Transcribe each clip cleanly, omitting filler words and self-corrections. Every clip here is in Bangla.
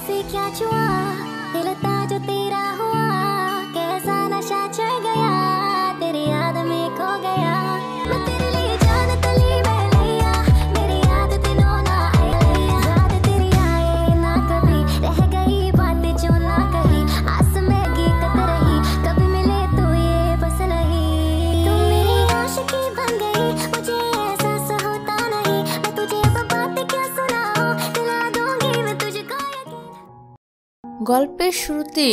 से क्या छुआ, दिल था जो तेरा हुआ, कैसा नशा चढ़ गया, तेरी याद में खो गया। मैं तेरे लिए जान तली में लिया, मेरी याद दिनों ना आई, याद तेरी आए ना कभी, रह गई बातें जो ना कही, आस में हकीकत रही, कभी मिले तो ये बस नहीं। तू मेरी आशिकी बन गई, मुझे एहसास होता नहीं, मैं तुझे अब बातें क्या सुनाऊं, दिला दूंगी मैं तुझको यकीन। গল্পের শুরুতে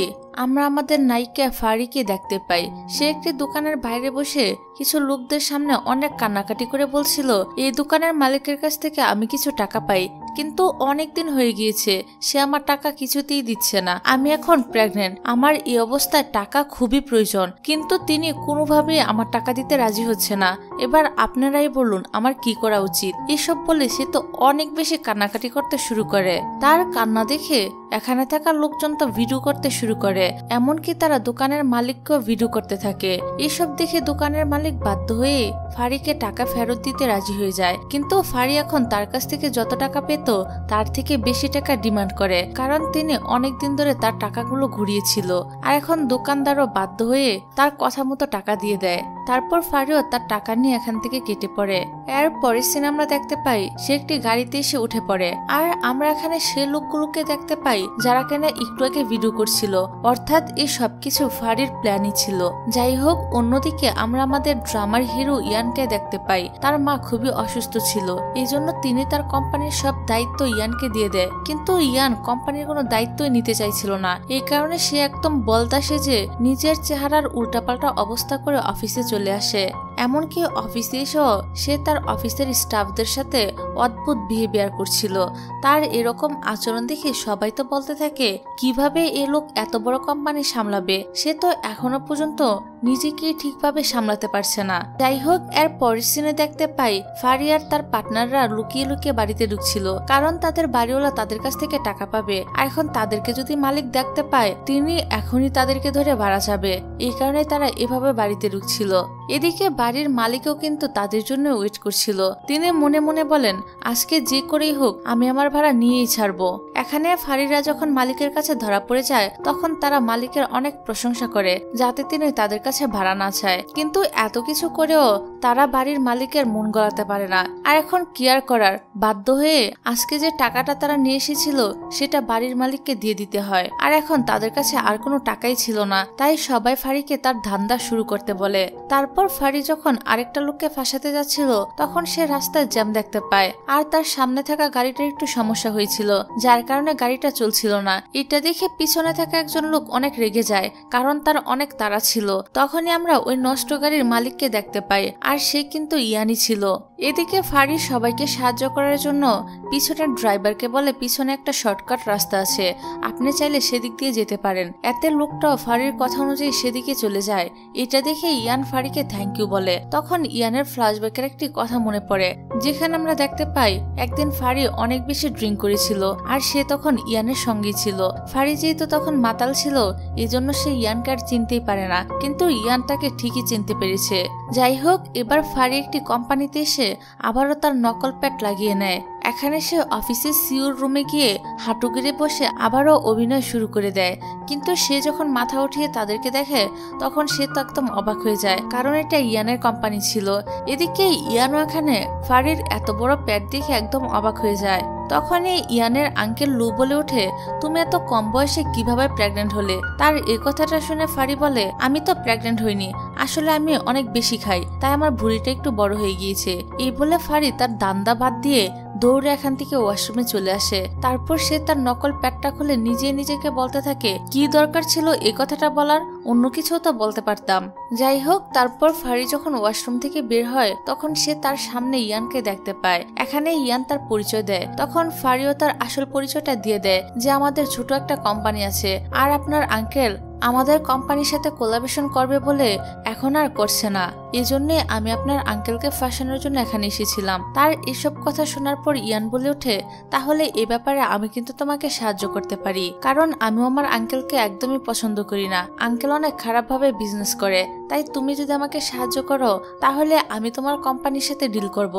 আমরা আমাদের নায়িকা ফারিকে দেখতে পাই। সে একটি দোকানের বাইরে বসে কিছু লোকদের সামনে অনেক কান্নাকাটি করে বলছিল, এই দোকানের মালিকের কাছ থেকে আমি কিছু টাকা পাই, কিন্তু অনেক দিন হয়ে গিয়েছে, সে আমার টাকা কিছুতেই দিচ্ছে না। আমি এখন প্রেগনেন্ট, আমার এই অবস্থায় টাকা খুবই প্রয়োজন, কিন্তু তিনি কোনোভাবেই আমার টাকা দিতে রাজি হচ্ছে না। এবার আপনারাই বলুন আমার কি করা উচিত। এসব বলে সে তো অনেক বেশি কান্নাকাটি করতে শুরু করে। তার কান্না দেখে এখানে থাকা লোকজন তো ভিডিও করতে শুরু করে, এমনকি তারা দোকানের মালিককেও ভিডিও করতে থাকে। এসব দেখে দোকানের মালিক বাধ্য হয়ে ফারিকে টাকা ফেরত দিতে রাজি হয়ে যায়, কিন্তু ফারি এখন তার কাছ থেকে যত টাকা পেত তার থেকে বেশি টাকা ডিমান্ড করে, কারণ তিনি অনেক দিন ধরে তার টাকাগুলো ঘুরিয়েছিল। আর এখন দোকানদারও বাধ্য হয়ে তার কথা মতো টাকা দিয়ে দেয়। তারপর ফারিও তার টাকা নিয়ে এখান থেকে কেটে পড়ে। এর পরের সিন আমরা দেখতে পাই সে একটি গাড়িতে এসে উঠে পড়ে, আর আমরা এখানে সে লোকগুলোকে দেখতে পাই যারা কেনা একটু আগে ভিডিও করছিল, অর্থাৎ এই সবকিছু ফারির প্ল্যানই ছিল। যাই হোক, অন্যদিকে আমরা আমাদের ড্রামার হিরো ইয়ানকে দেখতে পাই। তার মা খুবই অসুস্থ ছিল, এই জন্য তিনি তার কোম্পানির সব দায়িত্ব ইয়ানকে দিয়ে দেয়, কিন্তু ইয়ান কোম্পানির কোনো দায়িত্বই নিতে চাইছিল না। এই কারণে সে একদম বলদা সেজে নিজের চেহারার উল্টাপাল্টা অবস্থা করে অফিসে চলে আসে। এমনকি অফিসে এসেও সে তার অফিসের স্টাফদের সাথে অদ্ভুত বিহেভিয়ার করছিল। তার এরকম আচরণ দেখে সবাই তো বলতে থাকে কিভাবে এ লোক এত বড় কোম্পানি সামলাবে, সে তো এখনো পর্যন্ত নিজেকে ঠিকভাবে সামলাতে পারছে না। যাই হোক, এর পরের সিনে দেখতে পাই ফারি আর তার পার্টনাররা লুকিয়ে লুকিয়ে বাড়িতে ঢুকছিল, কারণ তাদের বাড়িওয়ালা তাদের কাছ থেকে টাকা পাবে। আর এখন তাদেরকে যদি মালিক দেখতে পায় তিনি এখনই তাদেরকে ধরে ভাড়া যাবে, এই কারণে তারা এভাবে বাড়িতে ঢুকছিল। এদিকে বাড়ির মালিকও কিন্তু তাদের জন্য ওয়েট করছিল। তিনি মনে মনে বলেন আজকে যে করেই হোক আমি আমার ভাড়া নিয়েই ছাড়বো। এখানে ফারিরা যখন মালিকের কাছে ধরা পড়ে যায় তখন তারা মালিকের অনেক প্রশংসা করে যাতে তিনি তাদের কাছে ভাড়া না চায়, কিন্তু এত কিছু করেও তারা বাড়ির মালিকের মন গলাতে পারে না। আর এখন কেয়ার করার বাধ্য হয়ে আজকে যে টাকাটা তারা নিয়ে এসেছিল সেটা বাড়ির মালিককে দিয়ে দিতে হয়। আর এখন তাদের কাছে আর কোনো টাকাই ছিল না, তাই সবাই ফারিকে তার ধান্দা শুরু করতে বলে। তারপর ফারি যখন আরেকটা লোককে ফাঁসাতে যাচ্ছিল তখন সে রাস্তায় জ্যাম দেখতে পায়, আর তার সামনে থাকা গাড়িটার একটু সমস্যা হয়েছিল যার কারণে গাড়িটা চলছিল না। এটা দেখে পিছনে থাকা একজন লোক অনেক রেগে যায়, কারণ তার অনেক তাড়া ছিল। তখনই আমরা ওই নষ্ট গাড়ির মালিককে দেখতে পাই, আর সে কিন্তু ইয়ানি ছিল। এদিকে ফারি সবাইকে সাহায্য করার জন্য পিছনের ড্রাইভারকে বলে পিছনে একটা শর্টকাট রাস্তা আছে, আপনি চাইলে সেদিক দিয়ে যেতে পারেন। এতে লোকটাও ফারির কথা অনুযায়ী সেদিকে চলে যায়। এটা দেখে ইয়ান ফারিকে থ্যাংক ইউ বলে। তখন ইয়ানের ফ্ল্যাশব্যাকের একটি কথা মনে পড়ে, যেখানে আমরা দেখতে পাই একদিন ফারি অনেক বেশি ড্রিঙ্ক করেছিল আর সে তখন ইয়ানের সঙ্গেই ছিল। ফারি যেহেতু তখন মাতাল ছিল এই জন্য সে ইয়ানকে আর চিনতেই পারে না, কিন্তু ইয়ান তাকে ঠিকই চিনতে পেরেছে। যাই হোক, এবার ফারি একটি কোম্পানিতে এসে আবারও তার নকল প্যাট লাগিয়ে নেয়। এখানে সে অফিসের সিওর রুমে গিয়ে হাঁটু গেড়ে বসে আবারও অভিনয় শুরু করে দেয়, কিন্তু সে যখন মাথা উঠিয়ে তাদেরকে দেখে তখন সে তো একদম অবাক হয়ে যায়, কারণ এটা ইয়ানের কোম্পানি ছিল। এদিকে ইয়ানও এখানে ফারির এত বড় প্যাট দেখে একদম অবাক হয়ে যায়। তখনই ইয়ানের আঙ্কেল লু বলে ওঠে, তুমি এত কম বয়সে কিভাবে প্রেগনেন্ট হলে? তার এই কথাটা শুনে ফারি বলে, আমি তো প্রেগনেন্ট হইনি, আসলে আমি অনেক বেশি খাই তাই আমার ভুঁড়িটা একটু বড় হয়ে গিয়েছে। এই বলে ফারি তার দান্দা বাদ দিয়ে দৌড়ে এখান থেকে ওয়াশরুমে চলে আসে। তারপর সে তার নকল প্যাটটা খুলে নিজে নিজেকে বলতে থাকে কি দরকার ছিল এই কথাটা বলার, অন্য কিছু তো বলতে পারতাম। যাই হোক, তারপর ফারি যখন ওয়াশরুম থেকে বের হয় তখন সে তার সামনে ইয়ানকে দেখতে পায়। এখানে ইয়ান তার পরিচয় দেয়। তখন ফারিও তার আসল পরিচয়টা দিয়ে দেয় যে আমাদের ছোট একটা কোম্পানি আছে আর আপনার আঙ্কেল আমাদের কোম্পানির সাথে কোলাবোরেশন করবে বলে এখন আর করছে না, এজন্য আমি আপনার আঙ্কেলকে ফাঁসানোর জন্য এখানে এসেছিলাম। তার এসব কথা শোনার পর ইয়ান বলে ওঠে, তাহলে এই ব্যাপারে আমি কিন্তু তোমাকে সাহায্য করতে পারি, কারণ আমি আমার আঙ্কেলকে একদমই পছন্দ করি না। আঙ্কেল অনেক খারাপভাবে বিজনেস করে, তাই তুমি যদি আমাকে সাহায্য করো তাহলে আমি তোমার কোম্পানির সাথে ডিল করব।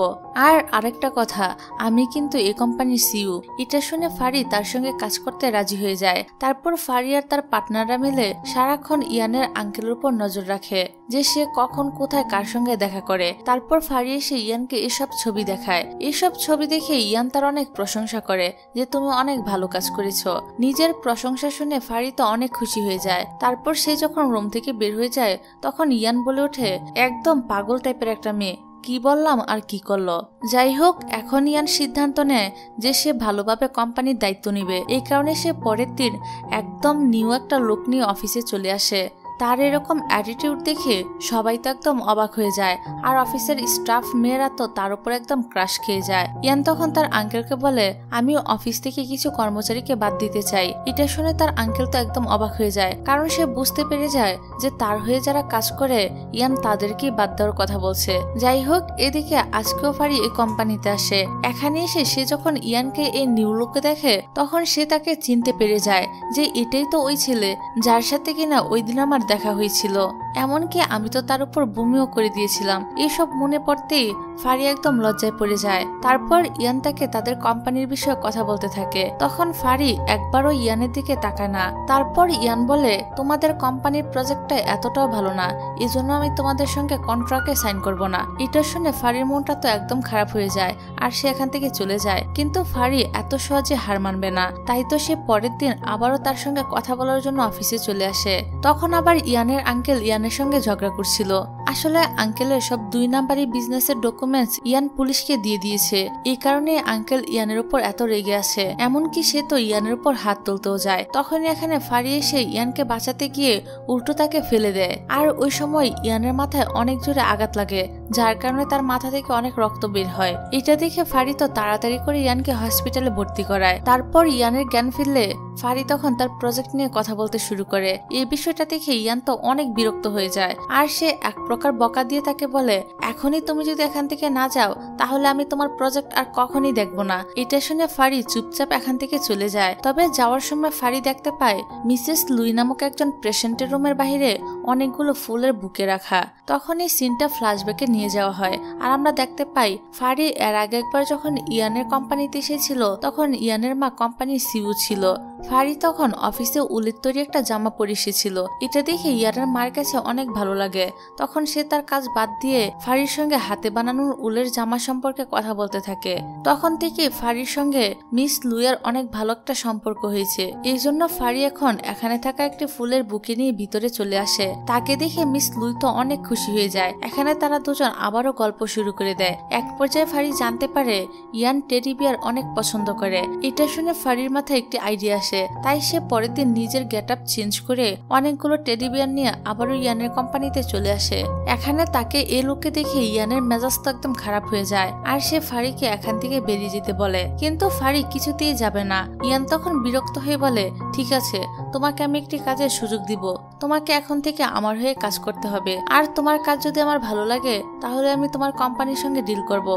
আর আরেকটা কথা, আমি কিন্তু এই কোম্পানির সিইও। এটা শুনে ফারি তার সঙ্গে কাজ করতে রাজি হয়ে যায়। তারপর ফারি আর তার পার্টনাররা মিলে সারাক্ষণ ইয়ানের আঙ্কেলের উপর নজর রাখে যে সে কখন কোথায় কার সঙ্গে দেখা করে। তারপর ফারি এসে ইয়ানকে এসব ছবি দেখায়। এসব ছবি দেখে ইয়ান তার অনেক প্রশংসা করে যে তুমি অনেক ভালো কাজ করেছো। নিজের প্রশংসা শুনে ফারি তো অনেক খুশি হয়ে যায়। তারপর সে যখন রুম থেকে বের হয়ে যায় তখন ইয়ান বলে ওঠে, একদম পাগল টাইপের একটা মেয়ে, কি বললাম আর কি করলো। যাই হোক, এখন ইয়ান সিদ্ধান্ত নেয় যে সে ভালোভাবে কোম্পানির দায়িত্ব নিবে। এই কারণে সে পরের দিন একদম নিউ একটা লোক নিয়ে অফিসে চলে আসে। তার এরকম অ্যাটিটিউড দেখে সবাই তো একদম অবাক হয়ে যায়, আর অফিসের স্টাফ মেয়েরা তো তার উপর একদম ক্রাশ খেয়ে যায়। ইয়ান তখন তার আঙ্কেলকে বলে, আমি অফিস থেকে কিছু কর্মচারীকে বাদ দিতে চাই। এটা শুনে তার আঙ্কেল তো একদম অবাক হয়ে যায়, কারণ সে বুঝতে পেরে যায় যে তার হয়ে যারা কাজ করে ইয়ান তাদেরকেই বাদ দেওয়ার কথা বলছে। যাই হোক, এদিকে আজকেও ফারি এই কোম্পানিতে আসে। এখানে এসে সে যখন ইয়ানকে এই নিউ লুকে দেখে তখন সে তাকে চিনতে পেরে যায় যে এটাই তো ওই ছেলে যার সাথে কিনা ওই দিন আমার দেখা হয়েছিল। এমনকি আমি তো তার উপর বমিও করে দিয়েছিলাম। এসব মনে পড়তেই ফারি একদম লজ্জায় পড়ে যায়। তারপর ইয়ান তাকে তাদের কোম্পানির বিষয়ে কথা বলতে থাকে। তখন ফারি একবারও ইয়ানের দিকে তাকায় না। তারপর ইয়ান বলে, তোমাদের কোম্পানির প্রজেক্টটা এতটাও ভালো না, এজন্য আমি তোমাদের সঙ্গে কন্ট্রাক্টে সাইন করব না। এটা শুনে ফারির মনটা তো একদম খারাপ হয়ে যায় আর সে এখান থেকে চলে যায়। কিন্তু ফারি এত সহজে হার মানবে না, তাই তো সে পরের দিন আবারও তার সঙ্গে কথা বলার জন্য অফিসে চলে আসে। তখন আবার ইয়ানের আঙ্কেল ইয়ানের সঙ্গে ঝগড়া করছিল। আসলে আঙ্কেলের সব 2 নাম্বারি বিজনেসের ডকুমেন্টস ইয়ান পুলিশকে দিয়ে দিয়েছে। এই কারণে আঙ্কেল ইয়ানের উপর এত রেগে আছে, এমনকি সে তো ইয়ানের উপর হাত তুলতেও যায়। তখনই এখানে ফারি এসে ইয়ানকে বাঁচাতে গিয়ে উল্টো তাকে ফেলে দেয়। আর ওই সময় ইয়ানের মাথায় অনেক জোরে আঘাত লাগে, যার কারণে তার মাথা থেকে অনেক রক্ত বের হয়। এটা দেখে ফারি তো তাড়াতাড়ি করে ইয়ানকে হসপিটালে ভর্তি করায়। তারপর ইয়ানের জ্ঞান ফিরলে ফারি তখন তার প্রজেক্ট নিয়ে কথা বলতে শুরু করে। এই বিষয়টা দেখে ইয়ান তো অনেক বিরক্ত হয়ে যায়, আর সে এক প্রকার বকা দিয়ে তাকে বলে, এখনই তুমি যদি এখান থেকে না যাও তাহলে আমি তোমার প্রজেক্ট আর কখনই দেখবো না। এটা শুনে ফারি চুপচাপ এখান থেকে চলে যায়। তবে যাওয়ার সময় ফারি দেখতে পায় মিসেস লুই নামক একজন পেশেন্টের রুমের বাহিরে অনেকগুলো ফুলের বুকে রাখা। তখন এই সিনটা ফ্ল্যাশব্যাকে নিয়ে যাওয়া হয়, আর আমরা দেখতে পাই ফারি এর আগে একবার যখন ইয়ানের কোম্পানিতে এসেছিল তখন ইয়ানের মা কোম্পানির সিইও ছিল। ফারি তখন অফিসে উলের তৈরি একটা জামা পরে এসেছিল। এটা দেখে ইয়ানের মার কাছে অনেক ভালো লাগে। তখন সে তার কাজ বাদ দিয়ে ফারির সঙ্গে হাতে বানানোর উলের জামা সম্পর্কে কথা বলতে থাকে। তখন থেকে ফারির সঙ্গে মিস লুইয়ের অনেক ভালো একটা সম্পর্ক হয়েছে। এই জন্য ফারি এখন এখানে থাকা একটি ফুলের বুকে নিয়ে ভিতরে চলে আসে। তাকে দেখে মিস লুই তো অনেক খুশি হয়ে যায়। এখানে তারা দুজন আবারও গল্প শুরু করে দেয়। এক পর্যায়ে ফারি জানতে পারে ইয়ান টেডি বিয়ার অনেক পছন্দ করে। এটা শুনে ফারির মাথায় একটি আইডিয়া আসে, তাই সে পরের দিন নিজের গেট আপ চেঞ্জ করে অনেকগুলো টেডি বিয়ার নিয়ে আবারও ইয়ানের কোম্পানিতে চলে আসে। এখানে তাকে এই লোককে দেখে ইয়ানের মেজাজ তো একদম খারাপ হয়ে যায়, আর সে ফারিকে এখান থেকে বেরিয়ে যেতে বলে। কিন্তু ফারি কিছুতেই যাবে না। ইয়ান তখন বিরক্ত হয়ে বলে, ঠিক আছে, তোমাকে আমি একটি কাজের সুযোগ দিব। তোমাকে এখন থেকে আমার হয়ে কাজ করতে হবে, আর তোমার কাজ যদি আমার ভালো লাগে তাহলে আমি তোমার কোম্পানির সঙ্গে ডিল করব।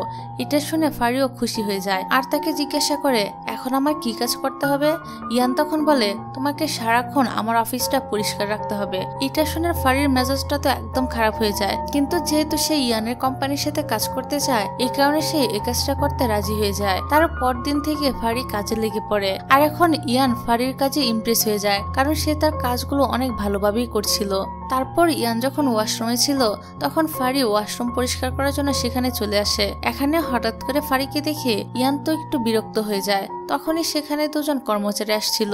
এটা শুনে ফারিও খুশি হয়ে যায়, আর তাকে জিজ্ঞাসা করে, এখন আমার কি কাজ করতে হবে? ইয়ান তখন বলে, তোমাকে সারাক্ষণ আমার অফিসটা পরিষ্কার রাখতে হবে। এটা শুনে ফারির মেজাজটা তো একদম খারাপ হয়ে যায়, কিন্তু যেহেতু সে ইয়ানের কোম্পানির সাথে কাজ করতে চায় এই কারণে সে এই কাজটা করতে রাজি হয়ে যায়। তার পরদিন থেকে ফারি কাজে লেগে পড়ে, আর এখন ইয়ান ফারির কাজে ইমপ্রেস হয়ে যায়, কারণ সে তার কাজগুলো অনেক ভালোভাবেই করছিল। তারপর ইয়ান যখন ওয়াশরুমে ছিল তখন ফারি ওয়াশরুম পরিষ্কার করার জন্য সেখানে চলে আসে। এখানে হঠাৎ করে ফারিকে দেখে ইয়ান তো একটু বিরক্ত হয়ে যায়। তখনই সেখানে দুজন কর্মচারী আসছিল।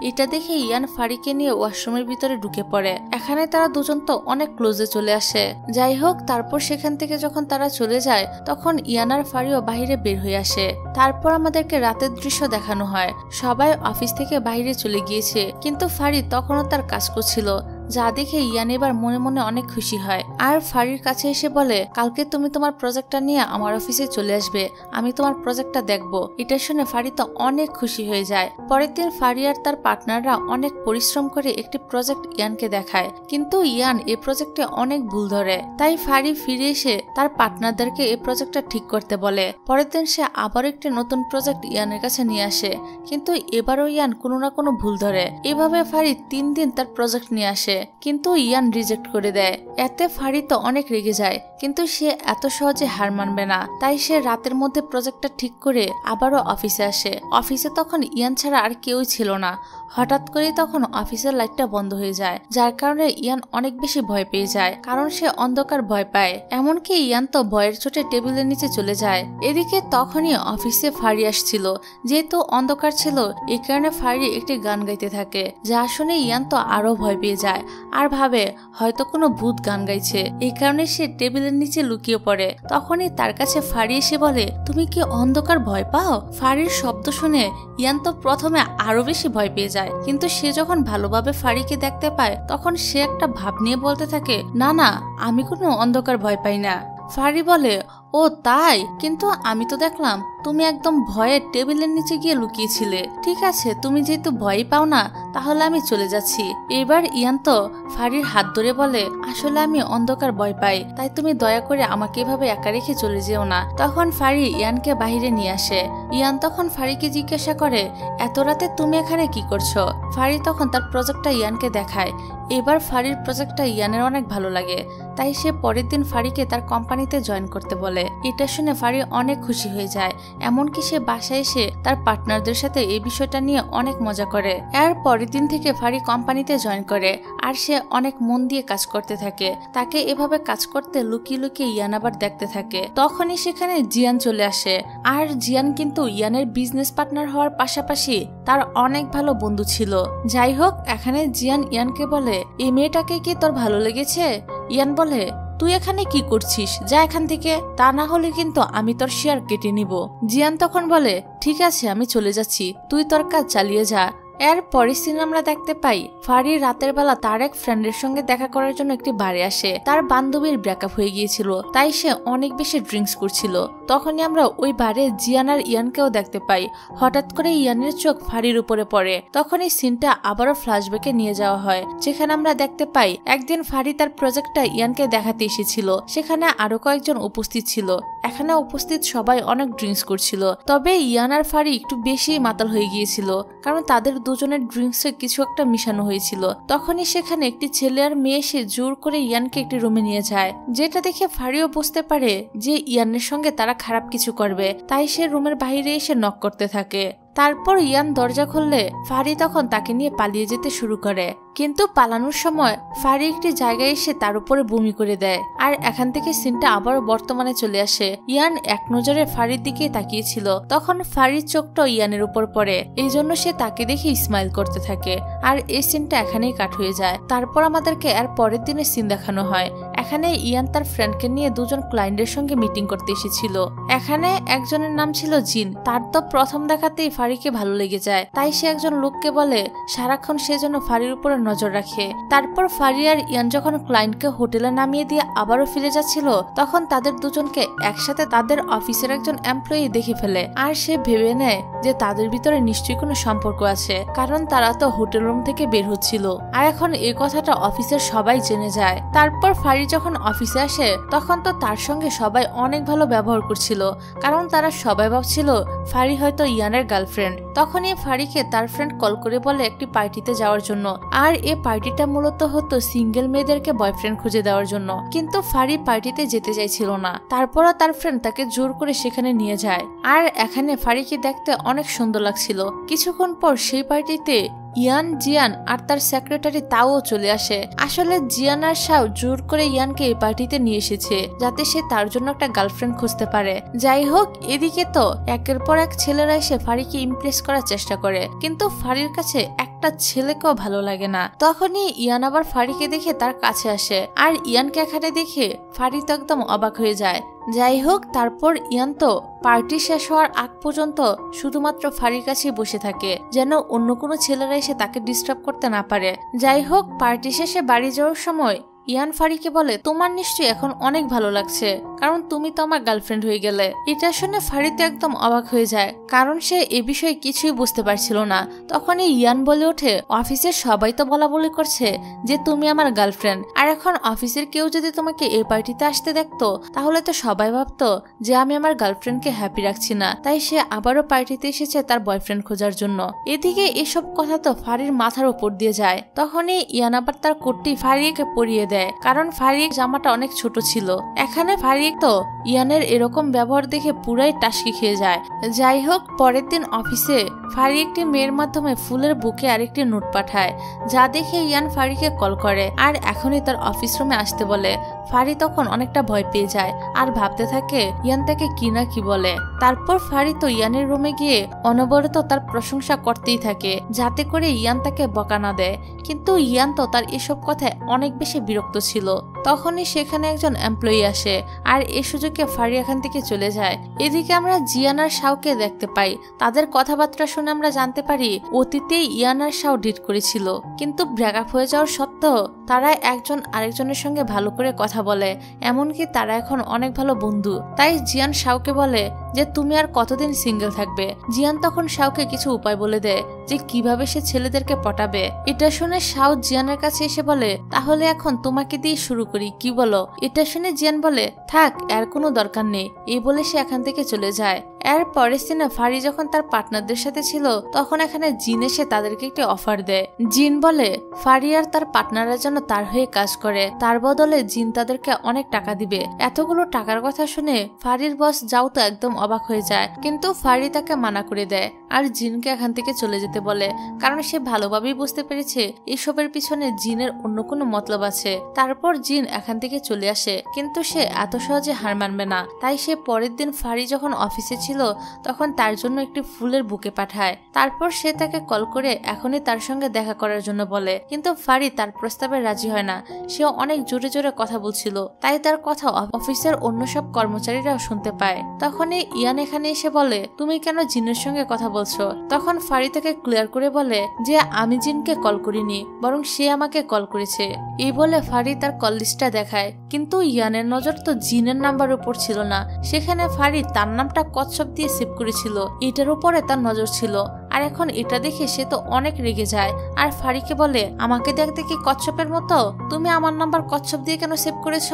এটা দেখে ইয়ান ফারিকে নিয়ে ওয়াশরুমের ভিতরে ঢুকে পড়ে। এখানে তারা দুজন তো অনেক ক্লোজে চলে আসে। যাই হোক, তারপর সেখান থেকে যখন তারা চলে যায় তখন ইয়ান আর ফারিও বাহিরে বের হয়ে আসে। তারপর আমাদেরকে রাতের দৃশ্য দেখানো হয়। সবাই অফিস থেকে বাইরে চলে গিয়েছে, কিন্তু ফারি তখনও তার কাজ করছিল, যা দেখে ইয়ান এবার মনে মনে অনেক খুশি হয়। আর ফারির কাছে এসে বলে, কালকে তুমি তোমার প্রজেক্টটা নিয়ে আমার অফিসে চলে আসবে, আমি তোমার প্রজেক্টটা দেখবো। এটা শুনে ফারি তো অনেক খুশি হয়ে যায়। পরের দিন ফারি আর তার পার্টনাররা অনেক পরিশ্রম করে একটি প্রজেক্ট ইয়ানকে দেখায়, কিন্তু ইয়ান এই প্রজেক্টে অনেক ভুল ধরে। তাই ফারি ফিরে এসে তার পার্টনারদেরকে এই প্রজেক্টটা ঠিক করতে বলে। পরের দিন সে আবার একটি নতুন প্রজেক্ট ইয়ানের কাছে নিয়ে আসে, কিন্তু এবারও ইয়ান কোনো না কোনো ভুল ধরে। এভাবে ফারি 3 দিন তার প্রজেক্ট নিয়ে আসে। আসে, কিন্তু ইয়ান রিজেক্ট করে দেয়। এতে ফারি তো অনেক রেগে যায়, কিন্তু সে এত সহজে হার মানবে না। তাই সে রাতের মধ্যে প্রজেক্টটা ঠিক করে আবারও অফিসে আসে। অফিসে তখন ইয়ান ছাড়া আর কেউই ছিল না। হঠাৎ করে তখন অফিসের লাইটটা বন্ধ হয়ে যায়, যার কারণে ইয়ান অনেক বেশি ভয় পেয়ে যায়, কারণ সে অন্ধকার ভয় পায়। এমনকি ইয়ান তো ভয়ের চোটে টেবিলের নিচে চলে যায়। এদিকে তখনই অফিসে ফারি আসছিল। যেহেতু অন্ধকার ছিল, এই কারণে ফারি একটি গান গাইতে থাকে, যা শুনে ইয়ান তো আরো ভয় পেয়ে যায় আর ভাবে হয়তো কোনো ভূত গান গাইছে। এই কারণে সে টেবিলের নিচে লুকিয়ে পড়ে। তখনই তার কাছে ফারি এসে বলে, তুমি কি অন্ধকার ভয় পাও? ফারির শব্দ শুনে ইয়ান তো প্রথমে আরো বেশি ভয় পেয়ে যায়, কিন্তু সে যখন ভালোভাবে ফারিকে দেখতে পায় তখন সে একটা ভাব নিয়ে বলতে থাকে, না না, আমি কোনো অন্ধকার ভয় পাই না। ফারি বলে, ও তাই? কিন্তু আমি তো দেখলাম তুমি একদম ভয়ে টেবিলের নিচে গিয়ে লুকিয়েছিলে। ঠিক আছে, তুমি যেহেতু ভয়ই পাও না, তাহলে আমি চলে যাচ্ছি। এবার ইয়ান তো ফারির হাত ধরে বলে, আসলে আমি অন্ধকার ভয় পাই, তাই তুমি দয়া করে আমাকে এভাবে একা রেখে চলে যেও না। তখন ফারি ইয়ানকে বাহিরে নিয়ে আসে। ইয়ান তখন ফারিকে জিজ্ঞাসা করে, এত রাতে তুমি এখানে কি করছো? ফারি তখন তার প্রজেক্টটা ইয়ানকে দেখায়। এবার ফারির প্রজেক্টটা ইয়ানের অনেক ভালো লাগে, তাই সে পরের দিন ফারিকে তার কোম্পানিতে জয়েন করতে বলে। এটা শুনে ফারি অনেক খুশি হয়ে যায়। এমনকি সে বাসায় এসে তার পার্টনারদের সাথে এই বিষয়টা নিয়ে অনেক মজা করে। এর পরের দিন থেকে ফারি কোম্পানিতে জয়েন করে আর সে অনেক মন দিয়ে কাজ করতে থাকে। তাকে এভাবে কাজ করতে লুকিয়ে লুকিয়ে ইয়ান আবার দেখতে থাকে। তখনই সেখানে জিয়ান চলে আসে। আর জিয়ান কিন্তু ইয়ানের বিজনেস পার্টনার হওয়ার পাশাপাশি তার অনেক ভালো বন্ধু ছিল। যাই হোক, এখানে জিয়ান ইয়ানকে বলে, এই মেয়েটাকে কি তোর ভালো লেগেছে? ইয়ান বলে, তুই এখানে কি করছিস? যা এখান থেকে, তা না হলে কিন্তু আমি তোর শেয়ার কেটে নিব। জিয়ান তখন বলে, ঠিক আছে, আমি চলে যাচ্ছি, তুই তোর কাজ চালিয়ে যা। এর পরের সিন আমরা দেখতে পাই ফারি রাতের বেলা তার এক ফ্রেন্ডের সঙ্গে দেখা করার জন্য একটি বারে আসে। তার বান্ধবীর ব্রেকআপ হয়ে গিয়েছিল, তাই সে অনেক বেশি ড্রিঙ্কস করছিল। তখনই আমরা ওই বারে জিয়ান আর ইয়ানকেও দেখতে পাই। হঠাৎ করে ইয়ানের চোখ ফারির উপরে পড়ে। তখন এই সিনটা আবারও ফ্ল্যাশব্যাকে নিয়ে যাওয়া হয়, যেখানে আমরা দেখতে পাই একদিন ফারি তার প্রজেক্টটা ইয়ানকে দেখাতে এসেছিল। সেখানে আরো কয়েকজন উপস্থিত ছিল। এখানে উপস্থিত সবাই অনেক ড্রিঙ্কস করছিল, তবে ইয়ান আর ফারি একটু বেশি মাতাল হয়ে গিয়েছিল, কারণ তাদের দুজনের ড্রিঙ্কসে কিছু একটা মিশানো হয়েছিল। তখনই সেখানে একটি ছেলে আর মেয়ে এসে জোর করে ইয়ানকে একটি রুমে নিয়ে যায়, যেটা দেখে ফারিও বুঝতে পারে যে ইয়ানের সঙ্গে তারা খারাপ কিছু করবে। তাই সে রুমের বাইরে এসে নক করতে থাকে। তারপর ইয়ান দরজা খুললে ফারি তখন তাকে নিয়ে পালিয়ে যেতে শুরু করে, কিন্তু পালানোর সময় ফারি একটি জায়গায় এসে তার উপরে বমি করে দেয়। আর এখান থেকে সিনটা আবারও বর্তমানে চলে আসে। ইয়ান এক নজরে ফারির দিকে তাকিয়েছিল। তখন ফারির চোখটা ইয়ানের উপর পড়ে, এই জন্য সে তাকে দেখে স্মাইল করতে থাকে। আর এই সিনটা এখানেই কাট হয়ে যায়। তারপর আমাদেরকে এর পরের দিনের সিন দেখানো হয়। এখানে ইয়ান তার ফ্রেন্ডকে নিয়ে দুজন ক্লায়েন্টের সঙ্গে মিটিং করতে এসেছিল। এখানে একজনের নাম ছিল জিন। তার তো প্রথম দেখাতেই ফারিকে ভালো লেগে যায়, তাই সে একজন লোককে বলে সারাক্ষণ সে যেন ফারির উপরে নজর রাখে। তারপর ফারি আর ইয়ান যখন ক্লায়েন্টকে হোটেলে নামিয়ে দিয়ে আবারও ফিরে যাচ্ছিল, তখন তাদের দুজনকে একসাথে তাদের অফিসের একজন এমপ্লয়ি দেখে ফেলে। আর সে ভেবে নেয় যে তাদের ভিতরে নিশ্চয়ই কোনো সম্পর্ক আছে, কারণ তারা তো হোটেল রুম থেকে বের হচ্ছিল। আর এখন এই কথাটা অফিসের সবাই জেনে যায়। তারপর ফারি যখন অফিসে আসে, তখন তো তার সঙ্গে সবাই অনেক ভালো ব্যবহার করছিল, কারণ তারা সবাই ভাবছিল ফারি হয়তো ইয়ানের গার্লফ্রেন্ড। তখনই ফারিকে তার ফ্রেন্ড কল করে বলে একটি পার্টিতে যাওয়ার জন্য। আর এই পার্টিটা মূলত হতো সিঙ্গেল মেয়েদেরকে বয়ফ্রেন্ড খুঁজে দেওয়ার জন্য, কিন্তু ফারি পার্টিতে যেতে চাইছিল না। তারপরও তার ফ্রেন্ড তাকে জোর করে সেখানে নিয়ে যায়। আর এখানে ফারিকে দেখতে অনেক সুন্দর লাগছিল। কিছুক্ষণ পর সেই পার্টিতে ইয়ান, জিয়ান আর তার সেক্রেটারি তাও চলে আসে। আসলে জিয়ান আর শাও জোর করে ইয়ানকে এই পার্টিতে নিয়ে এসেছে, যাতে সে তার জন্য একটা গার্লফ্রেন্ড খুঁজতে পারে। যাই হোক, এদিকে তো একের পর এক ছেলেরা এসে ফারিকে ইমপ্রেস করার চেষ্টা করে, কিন্তু ফারির কাছে একটা ছেলেকেও ভালো লাগে না। তখনই ইয়ান আবার ফারিকে দেখে তার কাছে আসে। আর ইয়ানকে এখানে দেখে ফারি তো একদম অবাক হয়ে যায়। যাই হোক, তারপর ইয়ান তো পার্টি শেষ হওয়ার আগ পর্যন্ত শুধুমাত্র ফারির কাছে বসে থাকে, যেন অন্য কোনো ছেলেরা এসে তাকে ডিস্টার্ব করতে না পারে। যাই হোক, পার্টি শেষে বাড়ি যাওয়ার সময় ইয়ান ফারিকে বলে, তোমার নিশ্চয়ই এখন অনেক ভালো লাগছে, কারণ তুমি তো আমার গার্লফ্রেন্ড হয়ে গেলে। এটা শুনে ফারি তো একদম অবাক হয়ে যায়, কারণ সে এ বিষয়ে কিছুই বুঝতে পারছিল না। তখনই ইয়ান বলে ওঠে, অফিসের সবাই তো বলা বলি করছে যে তুমি আমার গার্লফ্রেন্ড, আর এখন অফিসের কেউ যদি তোমাকে এই পার্টিতে আসতে দেখতো তাহলে তো সবাই ভাবতো যে আমি আমার গার্লফ্রেন্ডকে হ্যাপি রাখছি না, তাই সে আবারও পার্টিতে এসেছে তার বয়ফ্রেন্ড খোঁজার জন্য। এদিকে এসব কথা তো ফারির মাথার উপর দিয়ে যায়। তখনই ইয়ান আবার তার কোটটি ফারিকে পরিয়ে দেয়, কারণ ফারিক জামাটা অনেক ছোট ছিল। এখানে ফারিক তো ইয়ানের এরকম ব্যবহার দেখে পুরাই টাসকি খেয়ে যায়। যাই হোক, পরের দিন অফিসে ফারি একটি মেয়ের মাধ্যমে ফুলের বুকে আরেকটি নোট পাঠায়, যা দেখে ইয়ান ফারিকে কল করে আর এখনই তার অফিস রুমে আসতে বলে। ফারি তখন অনেকটা ভয় পেয়ে যায় আর ভাবতে থাকে ইয়ান তাকে কি না কি বলে। তারপর ফারি তো ইয়ানের রুমে গিয়ে অনবরত তার প্রশংসা করতেই থাকে, যাতে করে ইয়ান তাকে বকা না দেয়। কিন্তু ইয়ান তো তার এসব কথায় অনেক বেশি বিরক্ত ছিল। তখনই সেখানে একজন এমপ্লয়ি আসে আর এই সুযোগে ফারি এখান থেকে চলে যায়। এদিকে আমরা জিয়ান আর শাওকে দেখতে পাই। তাদের কথাবার্তা শুনে আমরা জানতে পারি অতীতে ইয়ান আর শাও ডেট করেছিল, কিন্তু ব্রেকআপ হয়ে যাওয়ার সত্ত্বেও তারা একজন আরেকজনের সঙ্গে ভালো করে কথা বলে, এমনকি তারা এখন অনেক ভালো বন্ধু। তাই জিয়ান শাওকে বলে যে তুমি আর কতদিন সিঙ্গেল থাকবে। জিয়ান তখন শাওকে কিছু উপায় বলে দেয় যে কিভাবে সে ছেলেদেরকে পটাবে। এটা শুনে শাও জিয়ানের কাছে এসে বলে, তাহলে এখন তোমাকে দিয়ে শুরু করি, কি বলো? এটা শুনে জিয়ান বলে, থাক, এর কোনো দরকার নেই। এই বলে সে এখান থেকে চলে যায়। এর পরের দিনে ফারি যখন তার পার্টনারদের সাথে ছিল তখন এখানে জিন এসে তাদেরকে একটি অফার দেয়। জিন বলে ফারি আর তার পার্টনারের জন্য তার হয়ে কাজ করে, তার বদলে জিন তাদেরকে অনেক টাকা দিবে। এতগুলো টাকার কথা শুনে ফারির বস যাও তো একদম অবাক হয়ে যায়, কিন্তু ফারি তাকে মানা করে দেয় আর জিনকে এখান থেকে চলে যেতে বলে, কারণ সে ভালোভাবেই বুঝতে পেরেছে এসবের পিছনে জিনের অন্য কোনো মতলব আছে। তারপর জিন এখান থেকে চলে আসে, কিন্তু সে এত সহজে হার মানবে না। তাই সে পরের দিন ফারি যখন অফিসে ছিল তখন তার জন্য একটি ফুলের বুকে পাঠায়। তারপর সে তাকে কল করে এখনই তার সঙ্গে দেখা করার জন্য বলে, কিন্তু ফারি তার প্রস্তাবে রাজি হয় না। সে অনেক জোরে জোরে কথা বলছিল, তাই তার কথা অফিসের অন্য সব কর্মচারীরাও শুনতে পায়। তখনই ইয়ান এখানে এসে বলে, তুমি কেন জিনের সঙ্গে কথা বলছো? তখন ফারি তাকে ক্লিয়ার করে বলে যে আমি জিনকে কল করিনি, বরং সে আমাকে কল করেছে। এই বলে ফারি তার কল লিস্টটা দেখায়, কিন্তু ইয়ানের নজর তো জিনের নাম্বার উপর ছিল না। সেখানে ফারি তার নামটা কচ্ছপ দিয়ে সেভ করেছিল, এটার উপরে তার নজর ছিল। আর এখন এটা দেখে সে তো অনেক রেগে যায় আর ফারিকে বলে, আমাকে দেখতে কি কচ্ছপের মতো? তুমি আমার নাম্বার কচ্ছপ দিয়ে কেন সেভ করেছ?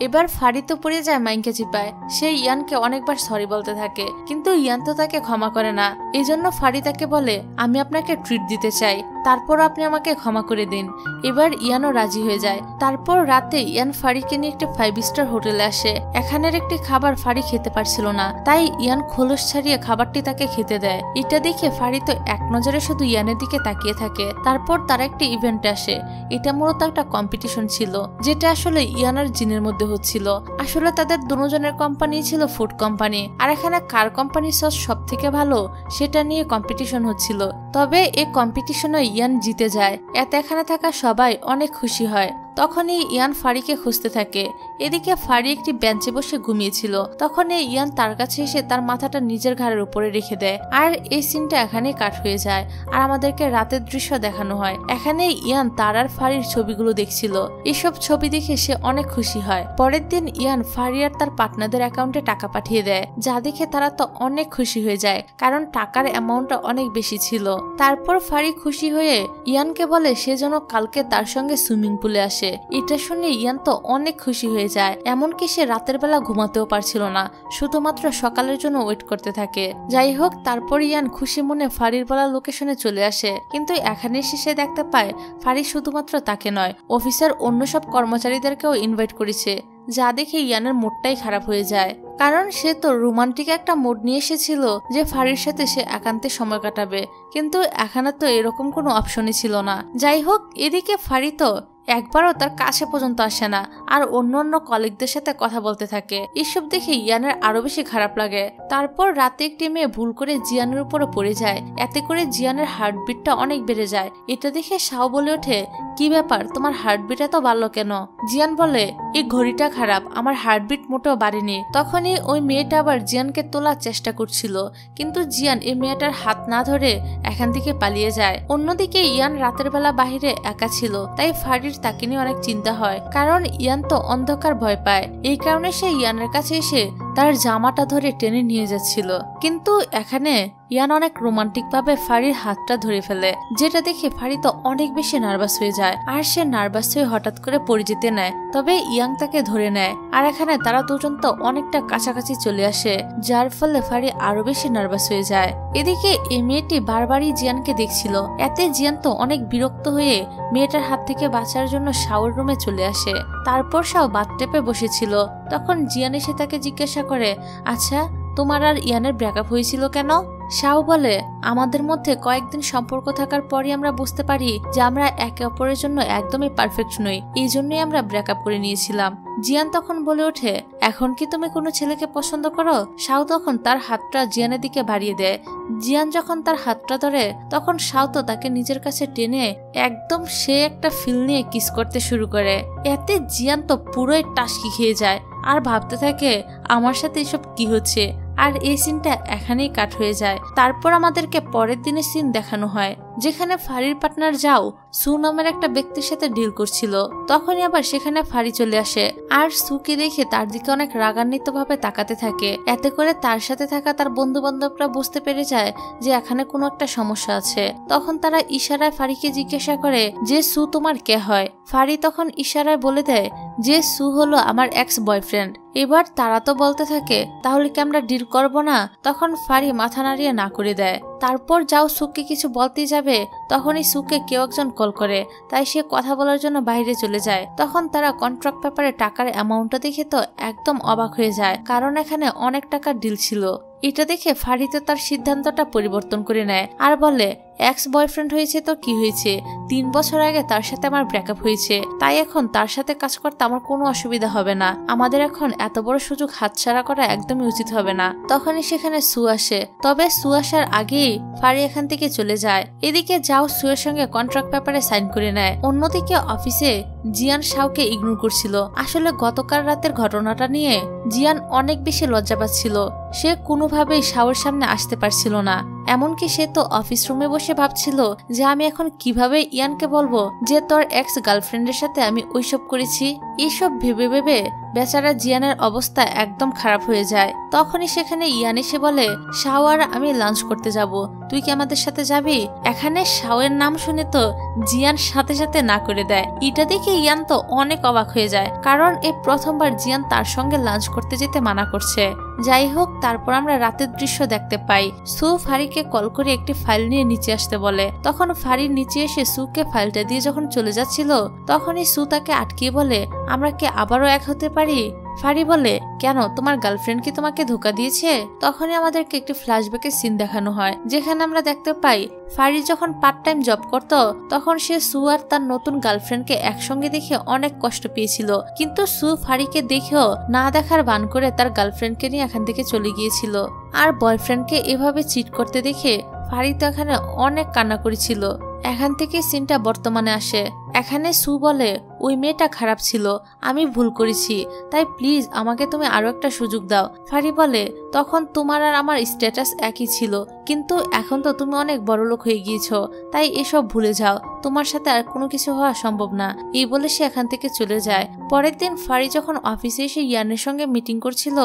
এবার ফারি তো পড়ে যায় মাইনকে চিপায়। সে ইয়ানকে অনেকবার সরি বলতে থাকে, কিন্তু ইয়ান তো তাকে ক্ষমা করে না। এই জন্য ফারি তাকে বলে, আমি আপনাকে ট্রিট দিতে চাই, তারপর আপনি আমাকে ক্ষমা করে দিন। এবার ইয়ানও রাজি হয়ে যায়। তারপর রাতে ইয়ান ফারিকে নিয়ে একটি 5 স্টার হোটেলে আসে। এখানের একটি খাবার ফারি খেতে পারছিল না, তাই ইয়ান খোলস ছাড়িয়ে খাবারটি তাকে খেতে দেয়। এটা দেখে ফারি তো এক নজরে শুধু ইয়ানের দিকে তাকিয়ে থাকে। তারপর তার একটি ইভেন্ট আসে। এটা মূলত একটা কম্পিটিশন ছিল, যেটা আসলে ইয়ান আর জিনের মধ্যে হচ্ছিল। আসলে তাদের দুজনের কোম্পানি ছিল ফুড কোম্পানি, আর এখানে কার কোম্পানির সস সব থেকে ভালো সেটা নিয়ে কম্পিটিশন হচ্ছিল। তবে এই কম্পিটিশনে ইয়ান জিতে যায়, এতে এখানে থাকা সবাই অনেক খুশি হয়। তখনই ইয়ান ফারিকে খুঁজতে থাকে। এদিকে ফারি একটি বেঞ্চে বসে ঘুমিয়েছিল। তখনই ইয়ান তার কাছে এসে তার মাথাটা নিজের ঘাড়ের উপরে রেখে দেয়। আর এই সিনটা এখানেই কাট হয়ে যায় আর আমাদেরকে রাতের দৃশ্য দেখানো হয়। এখানে ইয়ান তার আর ফারির ছবিগুলো দেখছিল। এসব ছবি দেখে সে অনেক খুশি হয়। পরের দিন ইয়ান ফারি আর তার পার্টনারদের অ্যাকাউন্টে টাকা পাঠিয়ে দেয়, যা দেখে তারা তো অনেক খুশি হয়ে যায়, কারণ টাকার অ্যামাউন্টটা অনেক বেশি ছিল। তারপর ফারি খুশি হয়ে ইয়ানকে বলে সে যেন কালকে তার সঙ্গে সুইমিং পুলে আসে। এটা শুনে ইয়ান তো অনেক খুশি হয়ে যায়, এমনকি সে রাতের বেলা ঘুমাতেও পারছিল না, শুধুমাত্র সকালের জন্য ওয়েট করতে থাকে। যাই হোক, তারপর ইয়ান খুশি মনে ফারির বলা লোকেশনে চলে আসে, কিন্তু এখানে সে দেখতে পায় ফারি শুধুমাত্র তাকে নয়, অফিসের অন্য সব কর্মচারীদেরকেও ইনভাইট করেছে, যা দেখে ইয়ানের মুডটাই খারাপ হয়ে যায়। কারণ সে তো রোমান্টিক একটা মুড নিয়ে এসেছিল যে ফারির সাথে সে একান্তে সময় কাটাবে, কিন্তু এখানে তো এরকম কোনো অপশনই ছিল না। যাই হোক, এদিকে ফারি তো একবারও তার কাছে পর্যন্ত আসে না আর অন্য কলিগদের সাথে কথা বলতে থাকে। এসব দেখে ইয়ানের আরো বেশি খারাপ লাগে। তারপর রাতে একটি মেয়ে ভুল করে জিয়ানের উপরে পড়ে যায়, এতে করে জিয়ানের হার্টবিটটা অনেক বেড়ে যায়। এটা দেখে শাও বলে ওঠে, কি ব্যাপার, তোমার হার্টবিট এত বাড়লো কেন? জিয়ান বলে, এই ঘড়িটা খারাপ, আমার হার্টবিট মোটেও বাড়েনি। তখনই ওই মেয়েটা আবার জিয়ানকে তোলার চেষ্টা করছিল, কিন্তু জিয়ান এই মেয়েটার হাত না ধরে এখান থেকে পালিয়ে যায়। অন্যদিকে ইয়ান রাতের বেলা বাহিরে একা ছিল, তাই ফারির তাকে নিয়ে অনেক চিন্তা হয়, কারণ ইয়ান তো অন্ধকার ভয় পায়। এই কারণে সে ইয়ানের কাছে এসে তার জামাটা ধরে টেনে নিয়ে যাচ্ছিল। কিন্তু এখানে ইয়ান অনেক রোমান্টিক ভাবে ফারির হাতটা ধরে ফেলে, যেটা দেখে ফারি তো অনেক বেশি নার্ভাস হয়ে যায়, আর সে নার্ভাস হয়ে হঠাৎ করে পড়ে যেতে নেয়। তবে ইয়াং তাকে ধরে নেয়, আর এখানে তারা দুজন তো অনেকটা কাছাকাছি চলে আসে, যার ফলে ফারি আরো বেশি নার্ভাস হয়ে যায়। এদিকে এই মেয়েটি বারবারই জিয়ানকে দেখছিল, এতে জিয়ান তো অনেক বিরক্ত হয়ে মেয়েটার হাত থেকে বাঁচার জন্য শাওয়ার রুমে চলে আসে। তারপর শাও বাথটেপে বসেছিল, তখন জিয়ান এসে তাকে জিজ্ঞাসা করে, আচ্ছা তোমার আর ইয়ানের ব্রেকআপ হয়েছিল কেন? শাও বলে, আমাদের মধ্যে কয়েকদিন সম্পর্ক থাকার পরই আমরা বুঝতে পারি যে আমরা একে অপরের জন্য একদমই পারফেক্ট নই, এই জন্যই আমরা ব্রেকআপ করে নিয়েছিলাম। জিয়ান তখন বলে ওঠে, এখন কি তুমি কোনো ছেলেকে পছন্দ করো? শাও তখন তার হাতটা জিয়ানের দিকে বাড়িয়ে দেয়। জিয়ান যখন তার হাতটা ধরে, তখন শাও তো তাকে নিজের কাছে টেনে একদম সে একটা ফিল নিয়ে কিস করতে শুরু করে। এতে জিয়ান তো পুরোই টাসকি খেয়ে যায় আর ভাবতে থাকে, আমার সাথে এসব কি হচ্ছে। আর এই সিনটা এখানেই কাট হয়ে যায়। তারপর আমাদেরকে পরের দিনের সিন দেখানো হয়, যেখানে ফারির পার্টনার যাও সু নামের একটা ব্যক্তির সাথে ডিল করছিল। তখনই আবার সেখানে ফারি চলে আসে, আর সুকে দেখে তার দিকে অনেক রাগান্বিত ভাবে তাকাতে থাকে। এতে করে তার সাথে থাকা তার বন্ধু বান্ধবরা বুঝতে পেরে যায় যে এখানে কোনো একটা সমস্যা আছে। তখন তারা ইশারায় ফারিকে জিজ্ঞাসা করে যে সু তোমার কে হয়? ফারি তখন ইশারায় বলে দেয় যে সু হলো আমার এক্স বয়ফ্রেন্ড। এবার তারা তো বলতে থাকে, তাহলে কি আমরা ডিল করব না? তখন ফারি মাথা নাড়িয়ে না করে দেয়। তারপর যাও সুকে কিছু বলতে যাবে, তখনই সুকে কেউ একজন কল করে, তাই সে কথা বলার জন্য বাইরে চলে যায়। তখন তারা কন্ট্রাক্ট পেপারে টাকার অ্যামাউন্টটা দেখে তো একদম অবাক হয়ে যায়, কারণ এখানে অনেক টাকার ডিল ছিল। এটা দেখে ফারিতে তার সিদ্ধান্তটা পরিবর্তন করে নেয় আর বলে, এক্স বয়ফ্রেন্ড হয়েছে তো কি হয়েছে, 3 বছর আগে তার সাথে আমার ব্রেকআপ হয়েছে, তাই এখন তার সাথে কাজ করতে আমার কোনো অসুবিধা হবে না। আমাদের এখন এত বড় সুযোগ হাতছাড়া করা একদমই উচিত হবে না। তখনই সেখানে সু আসে, তবে সু আসার আগেই ফারি এখান থেকে চলে যায়। এদিকে যাও সুয়ের সঙ্গে কন্ট্রাক্ট পেপারে সাইন করে নেয়। অন্যদিকে অফিসে জিয়ান শাওকে ইগনোর করছিল। আসলে গতকাল রাতের ঘটনাটা নিয়ে জিয়ান অনেক বেশি লজ্জা পাচ্ছিল, সে কোনোভাবেই শাওর সামনে আসতে পারছিল না। এমনকি সে তো অফিস রুমে বসে ভাবছিল যে আমি এখন কিভাবে ইয়ানকে বলবো যে তোর এক্স গার্লফ্রেন্ডের সাথে আমি ওইসব করেছি। এইসব ভেবে ভেবে বেচারা জিয়ানের অবস্থা একদম খারাপ হয়ে যায়। তখনই সেখানে ইয়ান এসে বলে, শাও আর আমি লাঞ্চ করতে যাব, তুই কি আমাদের সাথে যাবি? এখানে শাওয়ের নাম শুনে তো জিয়ান সাথে সাথে না করে দেয়। এটা দেখে ইয়ান তো অনেক অবাক হয়ে যায়, কারণ এই প্রথমবার জিয়ান তার সঙ্গে লাঞ্চ করতে যেতে মানা করছে। যাই হোক, তারপর আমরা রাতের দৃশ্য দেখতে পাই। সু ফারিকে কল করে একটি ফাইল নিয়ে নিচে আসতে বলে। তখন ফারি নিচে এসে সুকে ফাইলটা দিয়ে যখন চলে যাচ্ছিল, তখনই সু তাকে আটকিয়ে বলে, আমরা কি আবারও এক হতে পারি? ফারি বলে, কেন, তোমার গার্লফ্রেন্ড কি তোমাকে ধোকা দিয়েছে? তখনই আমাদেরকে একটি ফ্ল্যাশব্যাকের সিন দেখানো হয়, যেখানে আমরা দেখতে পাই ফারি যখন পার্ট টাইম জব করত, তখন সে সু আর তার নতুন গার্লফ্রেন্ডকে একসঙ্গে দেখে অনেক কষ্ট পেয়েছিল। কিন্তু সু ফারিকে দেখেও না দেখার ভান করে তার গার্লফ্রেন্ডকে নিয়ে এখান থেকে চলে গিয়েছিল। আর বয়ফ্রেন্ডকে এভাবে চিট করতে দেখে ফারি তো এখানে অনেক কান্না করেছিল। এখান থেকে সিনটা বর্তমানে আসে। এখানে সু বলে, ওই মেয়েটা খারাপ ছিল, আমি ভুল করেছি, তাই প্লিজ আমাকে তুমি আরো একটা সুযোগ দাও। ফারি বলে, তখন তোমার আর আমার স্ট্যাটাস একই ছিল, কিন্তু এখন তো তুমি অনেক বড় লোক হয়ে গিয়েছো, তাই এসব ভুলে যাও, তোমার সাথে আর কোনো কিছু হওয়া সম্ভব না। এই বলে সে এখান থেকে চলে যায়। পরের দিন ফারি যখন অফিসে এসে ইয়ানের সঙ্গে মিটিং করছিল,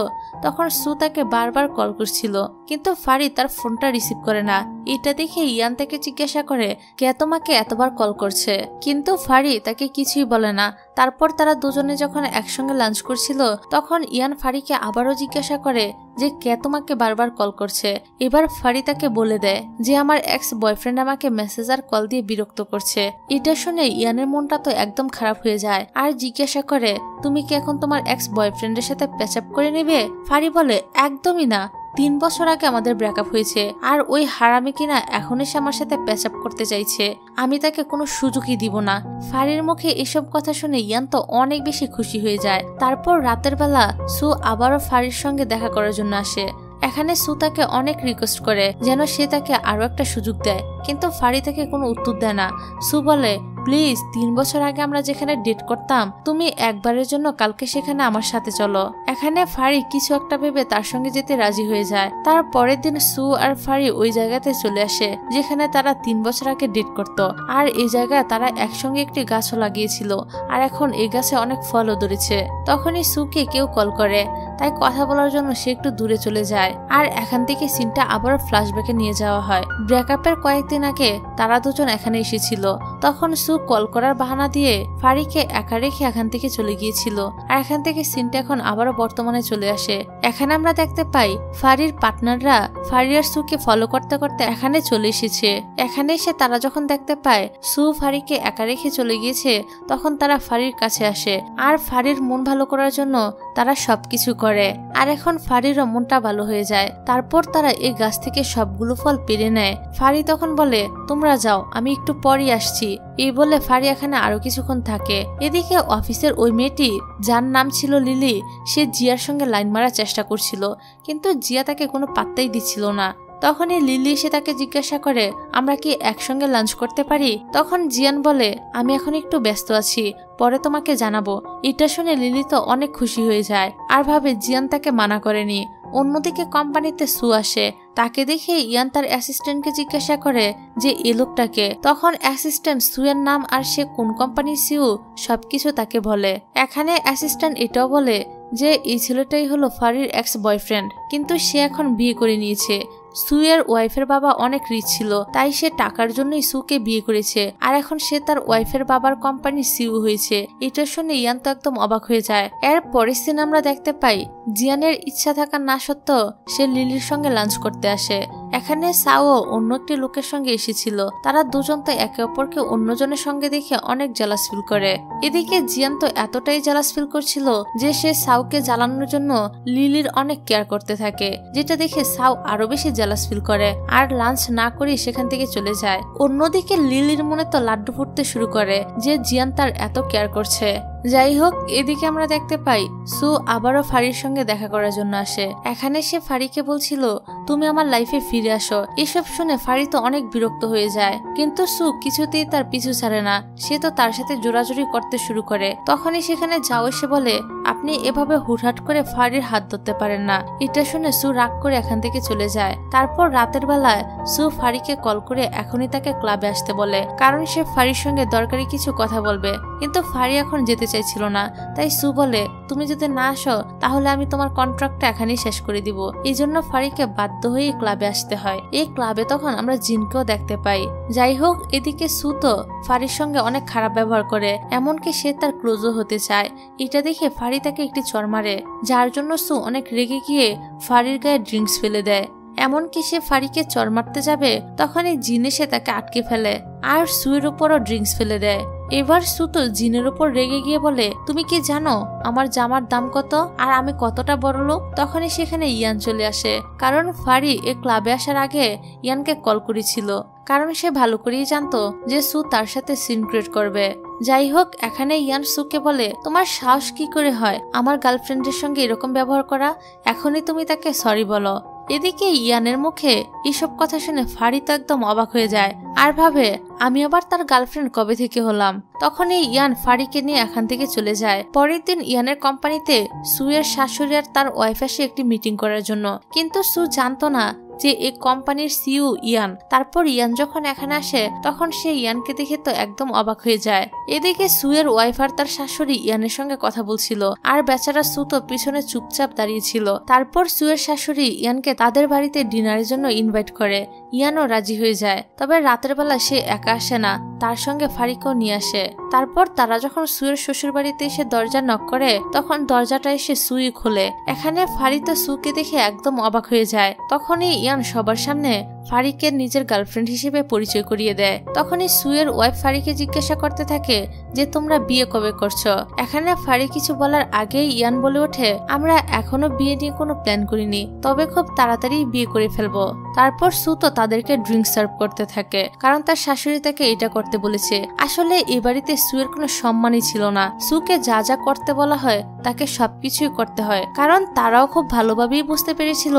তখন সু তাকে বারবার কল করছিল, কিন্তু ফারি তার ফোনটা রিসিভ করে না। এটা দেখে ইয়ান তাকে জিজ্ঞাসা করে, কে তোমাকে এতবার কল করছে? কিন্তু ফারি তাকে কিছুই বলে না। তারপর তারা দুজনে যখন একসঙ্গে লাঞ্চ করছিল, তখন ইয়ান ফারিকে আবারও জিজ্ঞাসা করে যে কে তোমাকে বারবার কল করছে। এবার ফারি তাকে বলে দেয় যে আমার এক্স বয়ফ্রেন্ড আমাকে মেসেজ আর কল দিয়ে বিরক্ত করছে। এটা শুনে ইয়ানের মনটা তো একদম খারাপ হয়ে যায় আর জিজ্ঞাসা করে, তুমি কি এখন তোমার এক্স বয়ফ্রেন্ডের সাথে প্যাচআপ করে নেবে? ফারি বলে, একদমই না, 3 বছর আগে আমাদের ব্রেকআপ হয়েছে, আর ওই হারামি কিনা এখন এসে আমার সাথে প্যাচআপ করতে চাইছে, আমি তাকে কোনো সুযোগই দিব না। ফারির মুখে এসব কথা শুনে ইয়ান তো অনেক বেশি খুশি হয়ে যায়। তারপর রাতের বেলা সু আবারও ফারির সঙ্গে দেখা করার জন্য আসে। এখানে সু তাকে অনেক রিকোয়েস্ট করে যেন সে তাকে আরো একটা সুযোগ দেয়, কিন্তু ফারি তাকে কোনো উত্তর দেয় না। সু বলে, প্লিজ 3 বছর আগে আমরা যেখানে ডেট করতাম তুমি একবারের জন্য কালকে সেখানে আমার সাথে চলো। এখানে ফারি কিছু একটা ভেবে তার সঙ্গে যেতে রাজি হয়ে যায়। তার পরের দিন সু আর ফারি ওই জায়গাতে চলে আসে যেখানে তারা 3 বছর আগে ডেট করত। আর এই জায়গায় তারা একসঙ্গে একটি গাছও লাগিয়েছিল আর এখন এই গাছে অনেক ফলও ধরেছে। তখনই সুকে কেউ কল করে, তাই কথা বলার জন্য সে একটু দূরে চলে যায়। আর এখান থেকে সিনটা আবারও ফ্ল্যাশব্যাকে নিয়ে যাওয়া হয়। ব্রেকআপের কয়েকদিন আগে তারা দুজন এখানে এসেছিল। তখন সু কল করার বাহানা দিয়ে ফারিকে একা রেখে এখান থেকে চলে গিয়েছিল। আর এখান থেকে সিনটা এখন আবারও বর্তমানে চলে আসে। এখানে আমরা দেখতে পাই ফারির পার্টনাররা ফারি আর সুকে ফলো করতে করতে এখানে চলে এসেছে। এখানে এসে তারা যখন দেখতে পায় সু ফারিকে একা রেখে চলে গিয়েছে তখন তারা ফারির কাছে আসে আর ফারির মন ভালো করার জন্য তারা সবকিছু করে। আর এখন ফারিরও মনটা ভালো হয়ে যায়। তারপর তারা এই গাছ থেকে সবগুলো ফল পেরে নেয়। ফারি তখন বলে তোমরা যাও, আমি একটু পরই আসছি। এই বলে ফারি এখানে আরো কিছুক্ষণ থাকে। এদিকে অফিসের ওই মেয়েটি যার নাম ছিল লিলি, সে জিয়ার সঙ্গে লাইন মারার চেষ্টা করছিল কিন্তু জিয়া তাকে কোনো পাত্তাই দিচ্ছিল না। তখনই লিলি এসে তাকে জিজ্ঞাসা করে আমরা কি একসঙ্গে লাঞ্চ করতে পারি। তখন জিয়ান বলে আমি এখন একটু ব্যস্ত আছি, পরে তোমাকে জানাবো। এটা শুনে লিলি তো অনেক খুশি হয়ে যায় আর ভাবে জিয়ান তাকে মানা করেনি। অন্যদিকে কোম্পানিতে সু আসে। তাকে দেখে ইয়ান তার অ্যাসিস্ট্যান্টকে জিজ্ঞাসা করে যে এই লোকটাকে। তখন অ্যাসিস্ট্যান্ট সুয়ের নাম আর সে কোন কোম্পানির সিইও সবকিছু তাকে বলে। এখানে অ্যাসিস্ট্যান্ট এটাও বলে যে এই ছেলেটাই হলো ফারির এক্স বয়ফ্রেন্ড, কিন্তু সে এখন বিয়ে করে নিয়েছে। সুয়ের ওয়াইফের বাবা অনেক রিচ ছিল, তাই সে টাকার জন্যই সুকে বিয়ে করেছে আর এখন সে তার ওয়াইফের বাবার কোম্পানির সিইও হয়েছে। এটা শুনে ইয়ান তো একদম অবাক হয়ে যায়। এর পরের দিন আমরা দেখতে পাই জিয়ানের ইচ্ছা থাকা না সত্ত্বেও সে লিলির সঙ্গে লাঞ্চ করতে আসে। এখানে সাও অন্য একটি লোকের সঙ্গে এসেছিল। তারা দুজন তো একে অপরকে অন্যজনের সঙ্গে দেখে অনেক জেলাস ফিল করে। এদিকে জিয়ান তো এতটাই জেলাস ফিল করছিল যে সে সাউকে জ্বালানোর জন্য লিলির অনেক কেয়ার করতে থাকে, যেটা দেখে সাউ আরো বেশি জেলাস ফিল করে আর লাঞ্চ না করে সেখান থেকে চলে যায়। অন্যদিকে লিলির মনে তো লাড্ডু ফুটতে শুরু করে যে জিয়ান তার এত কেয়ার করছে। যাই হোক, এদিকে আমরা দেখতে পাই সু আবারও ফারির সঙ্গে দেখা করার জন্য আসে। এখানে সে ফারিকে বলছিল তুমি আমার লাইফে ফিরে আসো। এসব শুনে ফারি তো অনেক বিরক্ত হয়ে যায়, কিন্তু সু কিছুতেই তার পিছু ছাড়ে না। সে তো তার সাথে জোরাজুরি করতে শুরু করে। তখনই সেখানে যাও এসে বলে আপনি এভাবে হুটহাট করে ফারির হাত ধরতে পারেন না। এটা শুনে সু রাগ করে এখান থেকে চলে যায়। তারপর রাতের বেলায় সু ফারিকে কল করে এখনই তাকে ক্লাবে আসতে বলে, কারণ সে ফারির সঙ্গে দরকারি কিছু কথা বলবে। কিন্তু ফারি এখন যেতে চাইছিল না, তাই সু বলে তুমি যদি না আসো তাহলে আমি তোমার কন্ট্রাক্টটা এখানেই শেষ করে দিব। এই জন্য ফারিকে বাধ্য হয়ে ক্লাবে আসতে হয়। এই ক্লাবে তখন আমরা জিনকেও দেখতে পাই। যাই হোক, এদিকে সু তো ফারির সঙ্গে অনেক খারাপ ব্যবহার করে, এমনকি সে তার ক্লোজও হতে চায়। এটা দেখে ফারি তাকে একটি চড় মারে, যার জন্য সু অনেক রেগে গিয়ে ফারির গায়ে ড্রিঙ্কস ফেলে দেয়। এমনকি সে ফারিকে চড় মারতে যাবে তখনই জিন এসে তাকে আটকে ফেলে আর সুয়ের উপরও ড্রিঙ্কস ফেলে দেয়। এবার সু তো জিনের উপর রেগে গিয়ে বলে তুমি কি জানো আমার জামার দাম কত আর আমি কতটা বড় লোক। তখনই সেখানে ইয়ান চলে আসে, কারণ ফারি এ ক্লাবে আসার আগে ইয়ানকে কল করেছিল, কারণ সে ভালো করেই জানতো যে সু তার সাথে সিন ক্রিয়েট করবে। যাই হোক, এখানে ইয়ান সুকে বলে তোমার সাহস কি করে হয় আমার গার্লফ্রেন্ডের সঙ্গে এরকম ব্যবহার করা, এখনই তুমি তাকে সরি বলো। এদিকে ইয়ানের মুখে এসব কথা শুনে ফারি তো একদম অবাক হয়ে যায় আর ভাবে আমি আবার তার গার্লফ্রেন্ড কবে থেকে হলাম। তখনই ইয়ান ফারিকে নিয়ে এখান থেকে চলে যায়। পরের দিন ইয়ানের কোম্পানিতে সুয়ের শাশুড়ি আর তার ওয়াইফ আসে একটি মিটিং করার জন্য, কিন্তু সু জানতো না যে এই কোম্পানির সিইও ইয়ান। তারপর ইয়ান যখন এখানে আসে তখন সে ইয়ানকে দেখে তো একদম অবাক হয়ে যায়। এদিকে সুয়ের ওয়াইফ আর তার শাশুড়ি ইয়ানের সঙ্গে কথা বলছিল আর বেচারা সু তো পিছনে চুপচাপ দাঁড়িয়েছিল। তারপর সুয়ের শাশুড়ি ইয়ানকে তাদের বাড়িতে ডিনারের জন্য ইনভাইট করে। ইয়ানও রাজি হয়ে যায়, তবে রাতের বেলা সে একা আসে না, তার সঙ্গে ফারিকেও নিয়ে আসে। তারপর তারা যখন সুয়ের শ্বশুর বাড়িতে এসে দরজা নক করে তখন দরজাটা এসে সুই খোলে। এখানে ফারি তো সুকে দেখে একদম অবাক হয়ে যায়। তখনই ইয়ান সবার সামনে ফারিকে নিজের গার্লফ্রেন্ড হিসেবে পরিচয় করিয়ে দেয়। তখনই সুয়ের ওয়াইফ ফারিকে জিজ্ঞাসা করতে থাকে যে তোমরা বিয়ে কবে করছো। এখানে ফারি কিছু বলার আগেই ইয়ান বলে ওঠে আমরা এখনো বিয়ে নিয়ে কোনো প্ল্যান করিনি, তবে খুব তাড়াতাড়ি বিয়ে করে ফেলবো। তারপর সু তো তাদেরকে ড্রিঙ্ক সার্ভ করতে থাকে, কারণ তার শাশুড়ি তাকে এটা করতে করতে বলেছে। আসলে এই বাড়িতে সুয়ের কোনো সম্মানই ছিল না। সুকে যা যা করতে বলা হয় তাকে সবকিছুই করতে হয়, কারণ তারাও খুব ভালোভাবেই বুঝতে পেরেছিল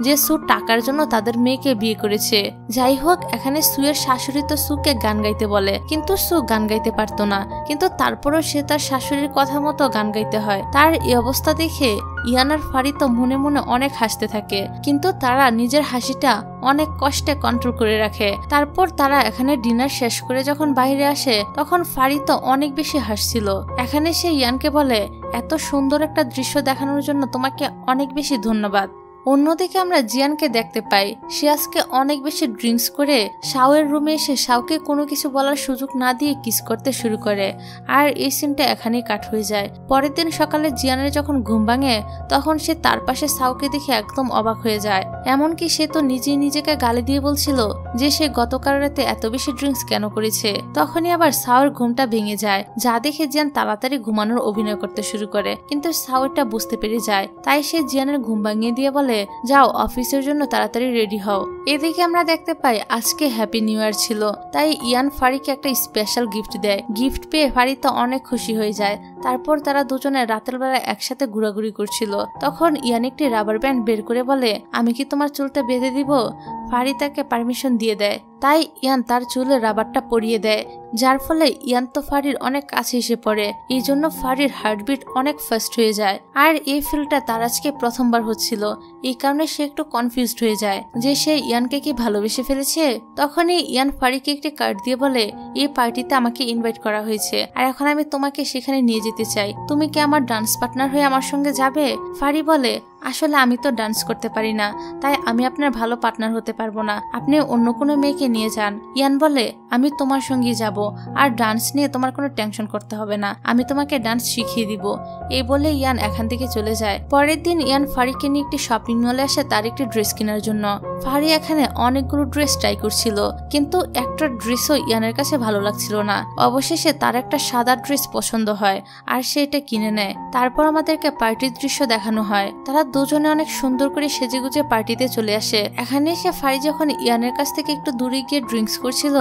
যে সু টাকার জন্য তাদের মেয়েকে বিয়ে করেছে। যাই হোক, এখানে সুয়ের শাশুড়ি তো সুকে গান গাইতে বলে, কিন্তু সু গান গাইতে পারতো না, কিন্তু তারপরও সে তার শাশুড়ির কথা মতো গান গাইতে হয়। তার এই অবস্থা দেখে ইয়ান আর ফারি তো মনে মনে অনেক হাসতে থাকে, কিন্তু তারা নিজের হাসিটা অনেক কষ্টে কন্ট্রোল করে রাখে। তারপর তারা এখানে ডিনার শেষ করে যখন বাইরে আসে তখন ফারি তো অনেক বেশি হাসছিল। এখানে সে ইয়ানকে বলে, এত সুন্দর একটা দৃশ্য দেখানোর জন্য তোমাকে অনেক বেশি ধন্যবাদ। অন্যদিকে আমরা জিয়ানকে দেখতে পাই, সে আজকে অনেক বেশি ড্রিঙ্কস করে শাওয়ের রুমে এসে শাওকে কোনো কিছু বলার সুযোগ না দিয়ে কিস করতে শুরু করে, আর এই সিনটা এখানেই কাট হয়ে যায়। পরের দিন সকালে জিয়ানের যখন ঘুম ভাঙে তখন সে তার পাশে শাওকে দেখে একদম অবাক হয়ে যায়। এমনকি সে তো নিজেই নিজেকে গালি দিয়ে বলছিল যে সে গতকাল রাতে এত বেশি ড্রিঙ্কস কেন করেছে। তখনই আবার শাওর ঘুমটা ভেঙে যায়, যা দেখে জিয়ান তাড়াতাড়ি ঘুমানোর অভিনয় করতে শুরু করে, কিন্তু শাওটা বুঝতে পেরে যায়। তাই সে জিয়ানের ঘুম ভাঙিয়ে দিয়ে বলে, যাও অফিসের জন্য তাড়াতাড়ি রেডি হও। এদিকে আমরা দেখতে পাই আজকে হ্যাপি নিউ ইয়ার ছিল, তাই ইয়ান ফারিকে একটা স্পেশাল গিফট দেয়। গিফট পেয়ে ফারি তো অনেক খুশি হয়ে যায়। তারপর তারা দুজনে রাতের বেলা একসাথে ঘোরাঘুরি করছিল। তখন ইয়ান একটি রাবার ব্যান্ড বের করে বলে, আমি কি তোমার চুলটা বেঁধে দিব? ফারি তাকে পারমিশন দিয়ে দেয়, তাই ইয়ান তার চুলে রাবারটা পরিয়ে দেয়, যার ফলে ইয়ান তো ফারির অনেক কাছে এসে পড়ে। এই জন্য ফারির হার্টবিট অনেক ফাস্ট হয়ে যায়। আর এই ফিলটা তার আজকে প্রথমবার হচ্ছিল, এই কারণে সে একটু কনফিউজড হয়ে যায় যে সে ইয়ানকে কি ভালোবেসে ফেলেছে। তখনই ইয়ান ফারিকে একটি কার্ড দিয়ে বলে, এই পার্টিতে আমাকে ইনভাইট করা হয়েছে, আর এখন আমি তোমাকে সেখানে নিয়ে যেতে চাই, তুমি কি আমার ডান্স পার্টনার হয়ে আমার সঙ্গে যাবে? ফারি বলে, আসলে আমি তো ডান্স করতে পারি না, তাই আমি আপনার ভালো পার্টনার হতে পারবো না, আপনি অন্য কোনো মেয়েকে নিয়ে যান। ইয়ান বলে, আমি তোমার সঙ্গেই যাব, আর ডান্স নিয়ে তোমার কোনো টেনশন করতে হবে না, আমি তোমাকে ডান্স শিখিয়ে দিব। এই বলে ইয়ান এখান থেকে চলে যায়। পরের দিন ইয়ান ফারিকে নিয়ে একটি শপিং মলে আসে তার একটি ড্রেস কেনার জন্য। ফারি এখানে অনেকগুলো ড্রেস ট্রাই করছিল, কিন্তু একটা ড্রেসও ইয়ানের কাছে ভালো লাগছিল না। অবশেষে তার একটা সাদা ড্রেস পছন্দ হয়, আর সে এটা কিনে নেয়। তারপর আমাদেরকে পার্টির দৃশ্য দেখানো হয়। তারা দুজনে অনেক সুন্দর করে সেজেগুজে পার্টিতে চলে আসে। এখানে এসে ফারি যখন ইয়ানের কাছ থেকে একটু দূরে গিয়ে ড্রিঙ্কস করছিল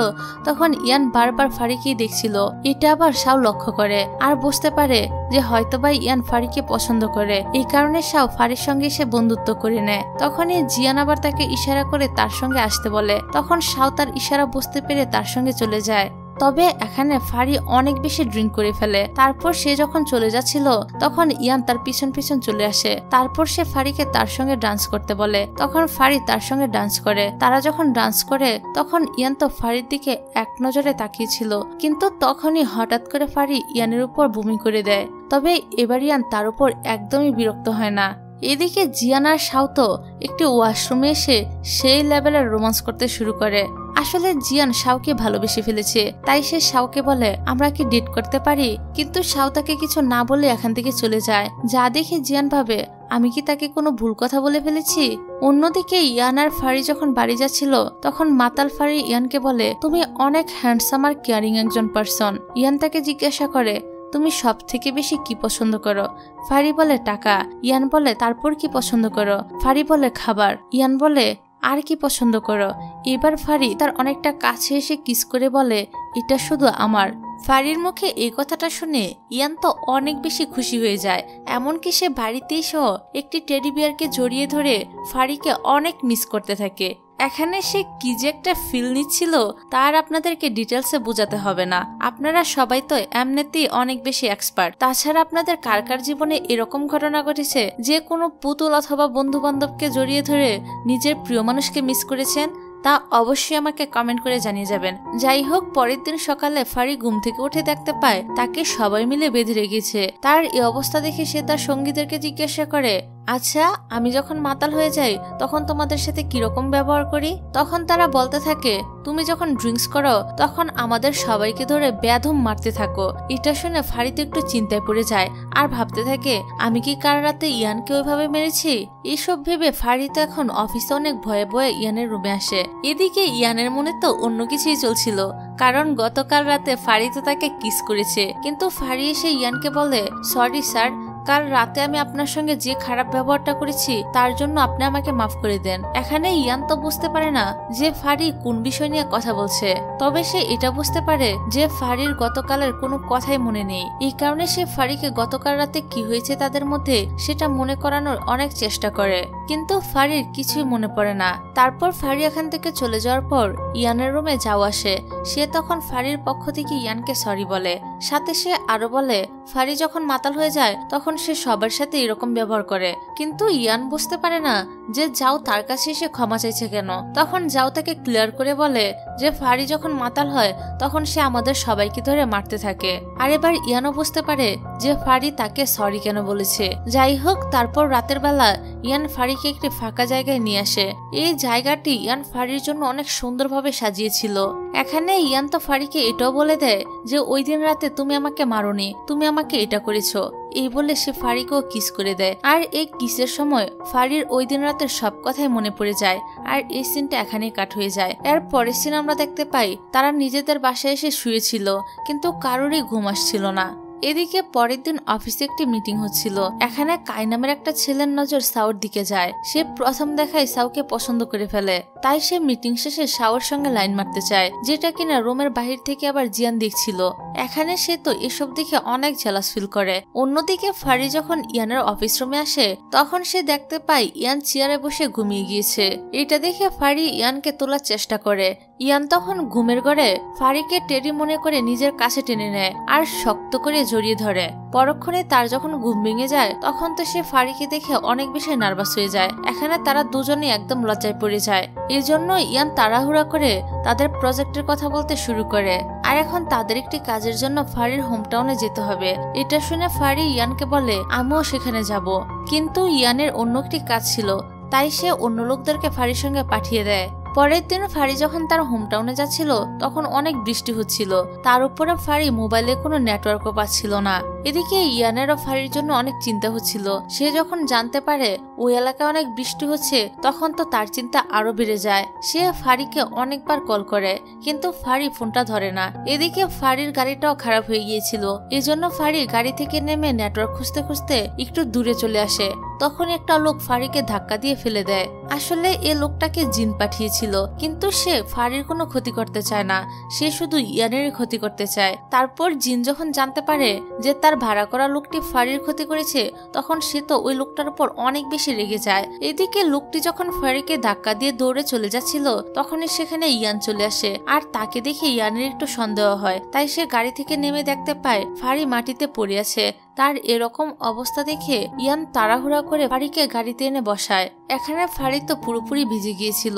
তখন ইয়ান বারবার ফারিকেই দেখছিল। এটা আবার শাও লক্ষ্য করে আর বুঝতে পারে যে হয়তোবা ইয়ান ফারিকে পছন্দ করে। এই কারণে শাও ফারির সঙ্গে এসে বন্ধুত্ব করে নেয়। তখনই জিয়ান আবার তাকে ইশারা করে তার সঙ্গে আসতে বলে, তখন শাও তার ইশারা বুঝতে পেরে তার সঙ্গে চলে যায়। তবে এখানে ফারি অনেক বেশি ড্রিঙ্ক করে ফেলে। তারপর সে যখন চলে যাচ্ছিল তখন ইয়ান তার পিছন পিছন চলে আসে। তারপর সে ফারিকে তার সঙ্গে ডান্স করতে বলে, তখন ফারি তার সঙ্গে ডান্স করে। তারা যখন ডান্স করে তখন ইয়ান তো ফারির দিকে এক নজরে তাকিয়েছিল, কিন্তু তখনই হঠাৎ করে ফারি ইয়ানের উপর বমি করে দেয়। তবে এবার ইয়ান তার উপর একদমই বিরক্ত হয় না। এদিকে জিয়ান আর শাও তো একটি ওয়াশরুমে এসে সেই লেভেলের রোমান্স করতে শুরু করে। আসলে জিয়ান শাওকে ভালোবেসে ফেলেছে, তাই সে শাওকে বলে, আমরা কি ডেট করতে পারি? কিন্তু শাও তাকে কিছু না বলে এখান থেকে চলে যায়, যা দেখে জিয়ান ভাবে, আমি কি তাকে কোনো ভুল কথা বলে ফেলেছি? অন্যদিকে ইয়ান আর ফারি যখন বাড়ি যাচ্ছিল তখন মাতাল ফারি ইয়ানকে বলে, তুমি অনেক হ্যান্ডসাম আর কেয়ারিং একজন পার্সন। ইয়ান তাকে জিজ্ঞাসা করে, তুমি সব থেকে বেশি কি পছন্দ করো? ফারি বলে, টাকা। ইয়ান বলে, তারপর কি পছন্দ করো? ফারি বলে, খাবার। ইয়ান বলে, আর কি পছন্দ করো? এবার ফারি তার অনেকটা কাছে এসে কিস করে বলে, এটা শুধু আমার। ফারির মুখে এই কথাটা শুনে ইয়ান তো অনেক বেশি খুশি হয়ে যায়। এমনকি সে বাড়িতে এসেও একটি টেডি বিয়ারকে জড়িয়ে ধরে ফারিকে অনেক মিস করতে থাকে। এখানে সে কি যে একটা ফিল নিচ্ছিল তার আপনাদেরকে ডিটেলসে বোঝাতে হবে না, আপনারা সবাই তো এমনিতেই অনেক বেশি এক্সপার্ট। তাছাড়া আপনাদের কার কার জীবনে এরকম ঘটনা ঘটেছে যে কোনো পুতুল অথবা বন্ধু বান্ধবকে জড়িয়ে ধরে নিজের প্রিয় মানুষকে মিস করেছেন? তা অবশ্যই আমাকে কমেন্ট করে জানিয়ে যাবেন। যাই হোক, পরের দিন সকালে ফারি ঘুম থেকে উঠে দেখতে পায় তাকে সবাই মিলে বেঁধে রেখেছে। তার এই অবস্থা দেখে সে তার সঙ্গীদেরকে জিজ্ঞাসা করে, আচ্ছা, আমি যখন মাতাল হয়ে যাই তখন তোমাদের সাথে কিরকম ব্যবহার করি? তখন তারা বলতে থাকে, তুমি যখন ড্রিঙ্কস করো তখন আমাদের সবাইকে ধরে বেধম মারতে থাকো। এটা শুনে ফারিতে একটু চিন্তায় পড়ে যায় আর ভাবতে থাকে, আমি কি কাল রাতে ইয়ানকে ওইভাবে মেরেছি? এইসব ভেবে ফারি তো এখন অফিসে অনেক ভয়ে ভয়ে ইয়ানের রুমে আসে। এদিকে ইয়ানের মনে তো অন্য কিছুই চলছিল, কারণ গতকাল রাতে ফারি তো তাকে কিস করেছে। কিন্তু ফারি এসে ইয়ানকে বলে, সরি স্যার, কাল রাতে আমি আপনার সঙ্গে যে খারাপ ব্যবহারটা করেছি তার জন্য আপনি আমাকে মাফ করে দেন। এখানে ইয়ান তো বুঝতে পারে না যে ফারি কোন বিষয় নিয়ে কথা বলছে, তবে সে এটা বুঝতে পারে যে ফারির গতকালের কোনো কথাই মনে নেই। এই কারণে সে ফারিকে গতকাল রাতে কি হয়েছে তাদের মধ্যে সেটা মনে করানোর অনেক চেষ্টা করে, কিন্তু ফারির কিছুই মনে পড়ে না। তারপর ফারি এখান থেকে চলে যাওয়ার পর ইয়ানের রুমে যাও আসে। সে তখন ফারির পক্ষ থেকে ইয়ানকে সরি বলে, সাথে সে আরো বলে ফারি যখন মাতাল হয়ে যায় তখন সে সবার সাথে এরকম ব্যবহার করে। কিন্তু ইয়ান বুঝতে পারে না যে যাও তার কাছে এসে ক্ষমা চাইছে কেন। তখন যাও তাকে ক্লিয়ার করে বলে যে ফারি যখন মাতাল হয় তখন সে আমাদের সবাইকে ধরে মারতে থাকে। আর এবার ইয়ানও বুঝতে পারে যে ফারি তাকে সরি কেন বলেছে। যাই হোক, তারপর রাতের বেলা ইয়ান ফারিকে একটি ফাঁকা জায়গায় নিয়ে আসে। এই জায়গাটি ইয়ান ফারির জন্য অনেক সুন্দরভাবে সাজিয়েছিল। এখানে ইয়ান তো ফারিকে এটাও বলে দেয় যে ওই দিন রাতে তুমি আমাকে মারোনি, তুমি আমাকে এটা করেছো। এই বলে সে ফারিকেও কিস করে দেয়। আর এই কিসের সময় ফারির ওই দিন রাতের সব কথাই মনে পড়ে যায়। আর এই সিনটা এখানেই কাট হয়ে যায়। এর পরের সিন আমরা দেখতে পাই তারা নিজেদের বাসায় এসে শুয়েছিল, কিন্তু কারোরই ঘুম আসছিল না। এদিকে পরের দিন অফিসে একটি মিটিং হচ্ছিল। এখানে কাই নামের একটা ছেলের নজর সাউর দিকে যায়। সে প্রথম দেখায় সাউকে পছন্দ করে ফেলে, তাই সে মিটিং শেষে সাউর সঙ্গে লাইন মারতে চায়, যেটা কিনা রুমের বাহির থেকে আবার জিয়ান দেখছিল। এখানে সে তো এসব দেখে অনেক জেলাস ফিল করে। অন্যদিকে ফারি যখন ইয়ানের অফিস রুমে আসে তখন সে দেখতে পায় ইয়ান চেয়ারে বসে ঘুমিয়ে গিয়েছে। এটা দেখে ফারি ইয়ানকে তোলার চেষ্টা করে। ইয়ান তখন ঘুমের ঘরে ফারিকে টেরি মনে করে নিজের কাছে টেনে নেয় আর শক্ত করে জড়িয়ে ধরে। পরক্ষণে তার যখন ঘুম ভেঙে যায় তখন তো সে ফারিকে দেখে অনেক বেশি নার্ভাস হয়ে যায়। এখানে তারা দুজনেই একদম লজ্জায় পড়ে যায়। এই জন্য ইয়ান তাড়াহুড়া করে তাদের প্রজেক্টের কথা বলতে শুরু করে। আর এখন তাদের একটি কাজের জন্য ফারির হোমটাউনে যেতে হবে। এটা শুনে ফারি ইয়ানকে বলে আমিও সেখানে যাব, কিন্তু ইয়ানের অন্য একটি কাজ ছিল, তাই সে অন্য লোকদেরকে ফারির সঙ্গে পাঠিয়ে দেয়। পরের দিন ফারি যখন তার হোমটাউনে যাচ্ছিল তখন অনেক বৃষ্টি হচ্ছিল। তার উপরে ফারি মোবাইলে কোনো নেটওয়ার্কও পাচ্ছিল না। এদিকে ইয়ানেরও ফারির জন্য অনেক চিন্তা হচ্ছিল। সে যখন জানতে পারে ওই এলাকায় অনেক বৃষ্টি হচ্ছে তখন তো তার চিন্তা আরো বেড়ে যায়। সে ফারিকে অনেকবার কল করে, কিন্তু ফারি ফোনটা ধরে না। এদিকে ফারির গাড়িটাও খারাপ হয়ে গিয়েছিল। এজন্য ফারি গাড়ি থেকে নেমে নেটওয়ার্ক খুঁজতে খুঁজতে একটু দূরে চলে আসে। তখন একটা লোক ফারিকে ধাক্কা দিয়ে ফেলে দেয়। আসলে এ লোকটাকে জিন পাঠিয়েছিল, কিন্তু সে ফারির কোনো ক্ষতি করতে চায় না, সে শুধু ইয়ানের ক্ষতি করতে চায়। তারপর জিন যখন জানতে পারে যে তার ভাড়া করা লোকটি ফারির ক্ষতি করেছে তখন সে তো ওই লোকটার উপর অনেক বেশি রেগে যায়। এদিকে লোকটি যখন ফারিকে ধাক্কা দিয়ে দৌড়ে চলে যাচ্ছিল তখনই সেখানে ইয়ান চলে আসে। আর তাকে দেখে ইয়ানের একটু সন্দেহ হয়, তাই সে গাড়ি থেকে নেমে দেখতে পায় ফারি মাটিতে পড়ে আছে। তার এরকম অবস্থা দেখে ইয়ান তাড়াহুড়া করে ফারিকে গাড়িতে এনে বসায়। এখানে ফারি তো পুরোপুরি ভিজে গিয়েছিল,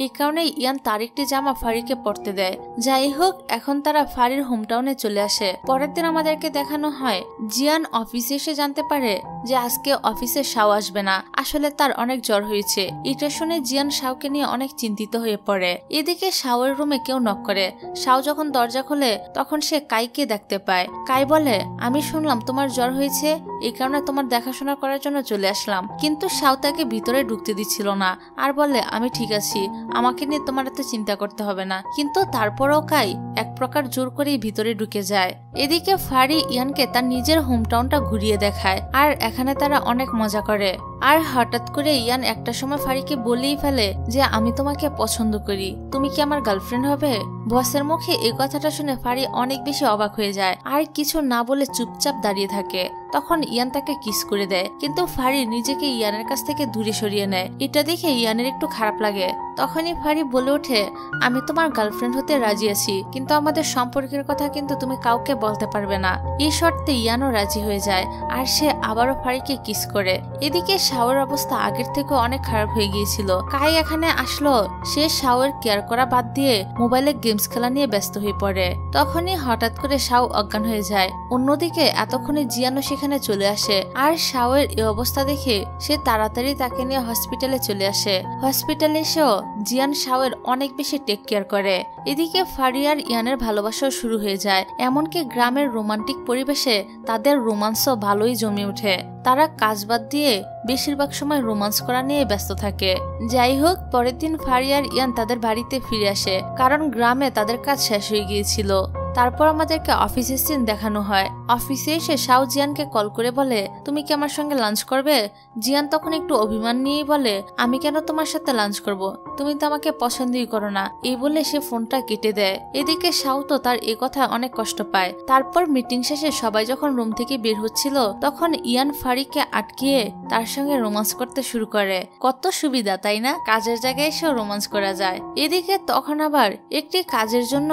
এই কারণে ইয়ান তার একটি জামা ফারিকে পরতে দেয়। যাই হোক, এখন তারা ফারির হোমটাউনে চলে আসে। পরের দিন আমাদেরকে দেখানো হয় জিয়ান অফিসে এসে জানতে পারে যে আজকে অফিসে শাও আসবে না। আসলে তার অনেক জ্বর হয়েছে। এটা শুনে জিয়ান শাওকে নিয়ে অনেক চিন্তিত হয়ে পড়ে। এদিকে শাওয়ের রুমে কেউ নক করে। শাও যখন দরজা খোলে তখন সে কাইকে দেখতে পায়। কাই বলে আমি শুনলাম তোমার জ্বর হয়েছে, এই কারণে তোমার দেখাশোনা করার জন্য চলে আসলাম। কিন্তু শাও তাকে ভিতরে ঢুকতে দিচ্ছিল না আর বলে আমি ঠিক আছি, আমাকে নিয়ে তোমার এত চিন্তা করতে হবে না। কিন্তু তারপরও কাই এক প্রকার জোর করেই ভিতরে ঢুকে যায়। এদিকে ফারি ইয়ানকে তার নিজের হোমটাউনটা ঘুরিয়ে দেখায় আর এখানে তারা অনেক মজা করে। আর হঠাৎ করে ইয়ান একটা সময় ফারিকে বলেই ফেলে যে আমি তোমাকে পছন্দ করি, তুমি কি আমার গার্লফ্রেন্ড হবে? বসের মুখে এই কথাটা শুনে ফারি অনেক বেশি অবাক হয়ে যায় আর কিছু না বলে চুপচাপ দাঁড়িয়ে থাকে। তখন ইয়ান তাকে কিস করে দেয়, কিন্তু ফারি নিজেকে ইয়ানের কাছ থেকে দূরে সরিয়ে নেয়। এটা দেখে ইয়ানের একটু খারাপ লাগে। তখনই ফারি বলে ওঠে আমি তোমার গার্লফ্রেন্ড হতে রাজি আছি, কিন্তু আমাদের সম্পর্কের কথা কিন্তু তুমি কাউকে বলতে পারবে না। এই শর্তে ইয়ানও রাজি হয়ে যায় আর সে আবারও ফারিকে কিস করে। এদিকে শাওয়ের অবস্থা আগের থেকে অনেক খারাপ হয়ে গিয়েছিল। কাই এখানে আসলো, সে শাওয়ের কেয়ার করা বাদ দিয়ে মোবাইলে গেমস খেলা নিয়ে ব্যস্ত হয়ে পড়ে। তখনই হঠাৎ করে শাও অজ্ঞান হয়ে যায়। অন্যদিকে এতক্ষণে জিয়ানও সেখানে চলে আসে আর শাওয়ের এই অবস্থা দেখে সে তাড়াতাড়ি তাকে নিয়ে হসপিটালে চলে আসে। হসপিটালে এসেও জিয়ান শাওয়ের অনেক বেশি টেক কেয়ার করে। এদিকে ফারি আর ইয়ানের ভালোবাসাও শুরু হয়ে যায়। এমনকি গ্রামের রোমান্টিক পরিবেশে তাদের রোমান্সও ভালোই জমে ওঠে। তারা কাজ বাদ দিয়ে বেশিরভাগ সময় রোমান্স করা নিয়ে ব্যস্ত থাকে। যাই হোক, পরের দিন ফারি আর ইয়ান তাদের বাড়িতে ফিরে আসে, কারণ গ্রামে তাদের কাজ শেষ হয়ে গিয়েছিল। তারপর আমাদেরকে অফিসের সিন দেখানো হয়। অফিসে এসে শাও জিয়ানকে কল করে বলে, তুমি কি আমার সঙ্গে লাঞ্চ করবে? জিয়ান তখন একটু অভিমান নিয়েই বলে, আমি কেন তোমার সাথে লাঞ্চ করব? তুমি তো আমাকে পছন্দই করো না। এই বলে সে ফোনটা কেটে দেয়। এদিকে শাও তো তার এ কথা অনেক কষ্ট পায়। তারপর মিটিং শেষে সবাই যখন রুম থেকে বের হচ্ছিল তখন ইয়ান ফারিকে আটকিয়ে তার সঙ্গে রোমান্স করতে শুরু করে। কত সুবিধা তাই না, কাজের জায়গায় এসেও রোমান্স করা যায়। এদিকে তখন আবার একটি কাজের জন্য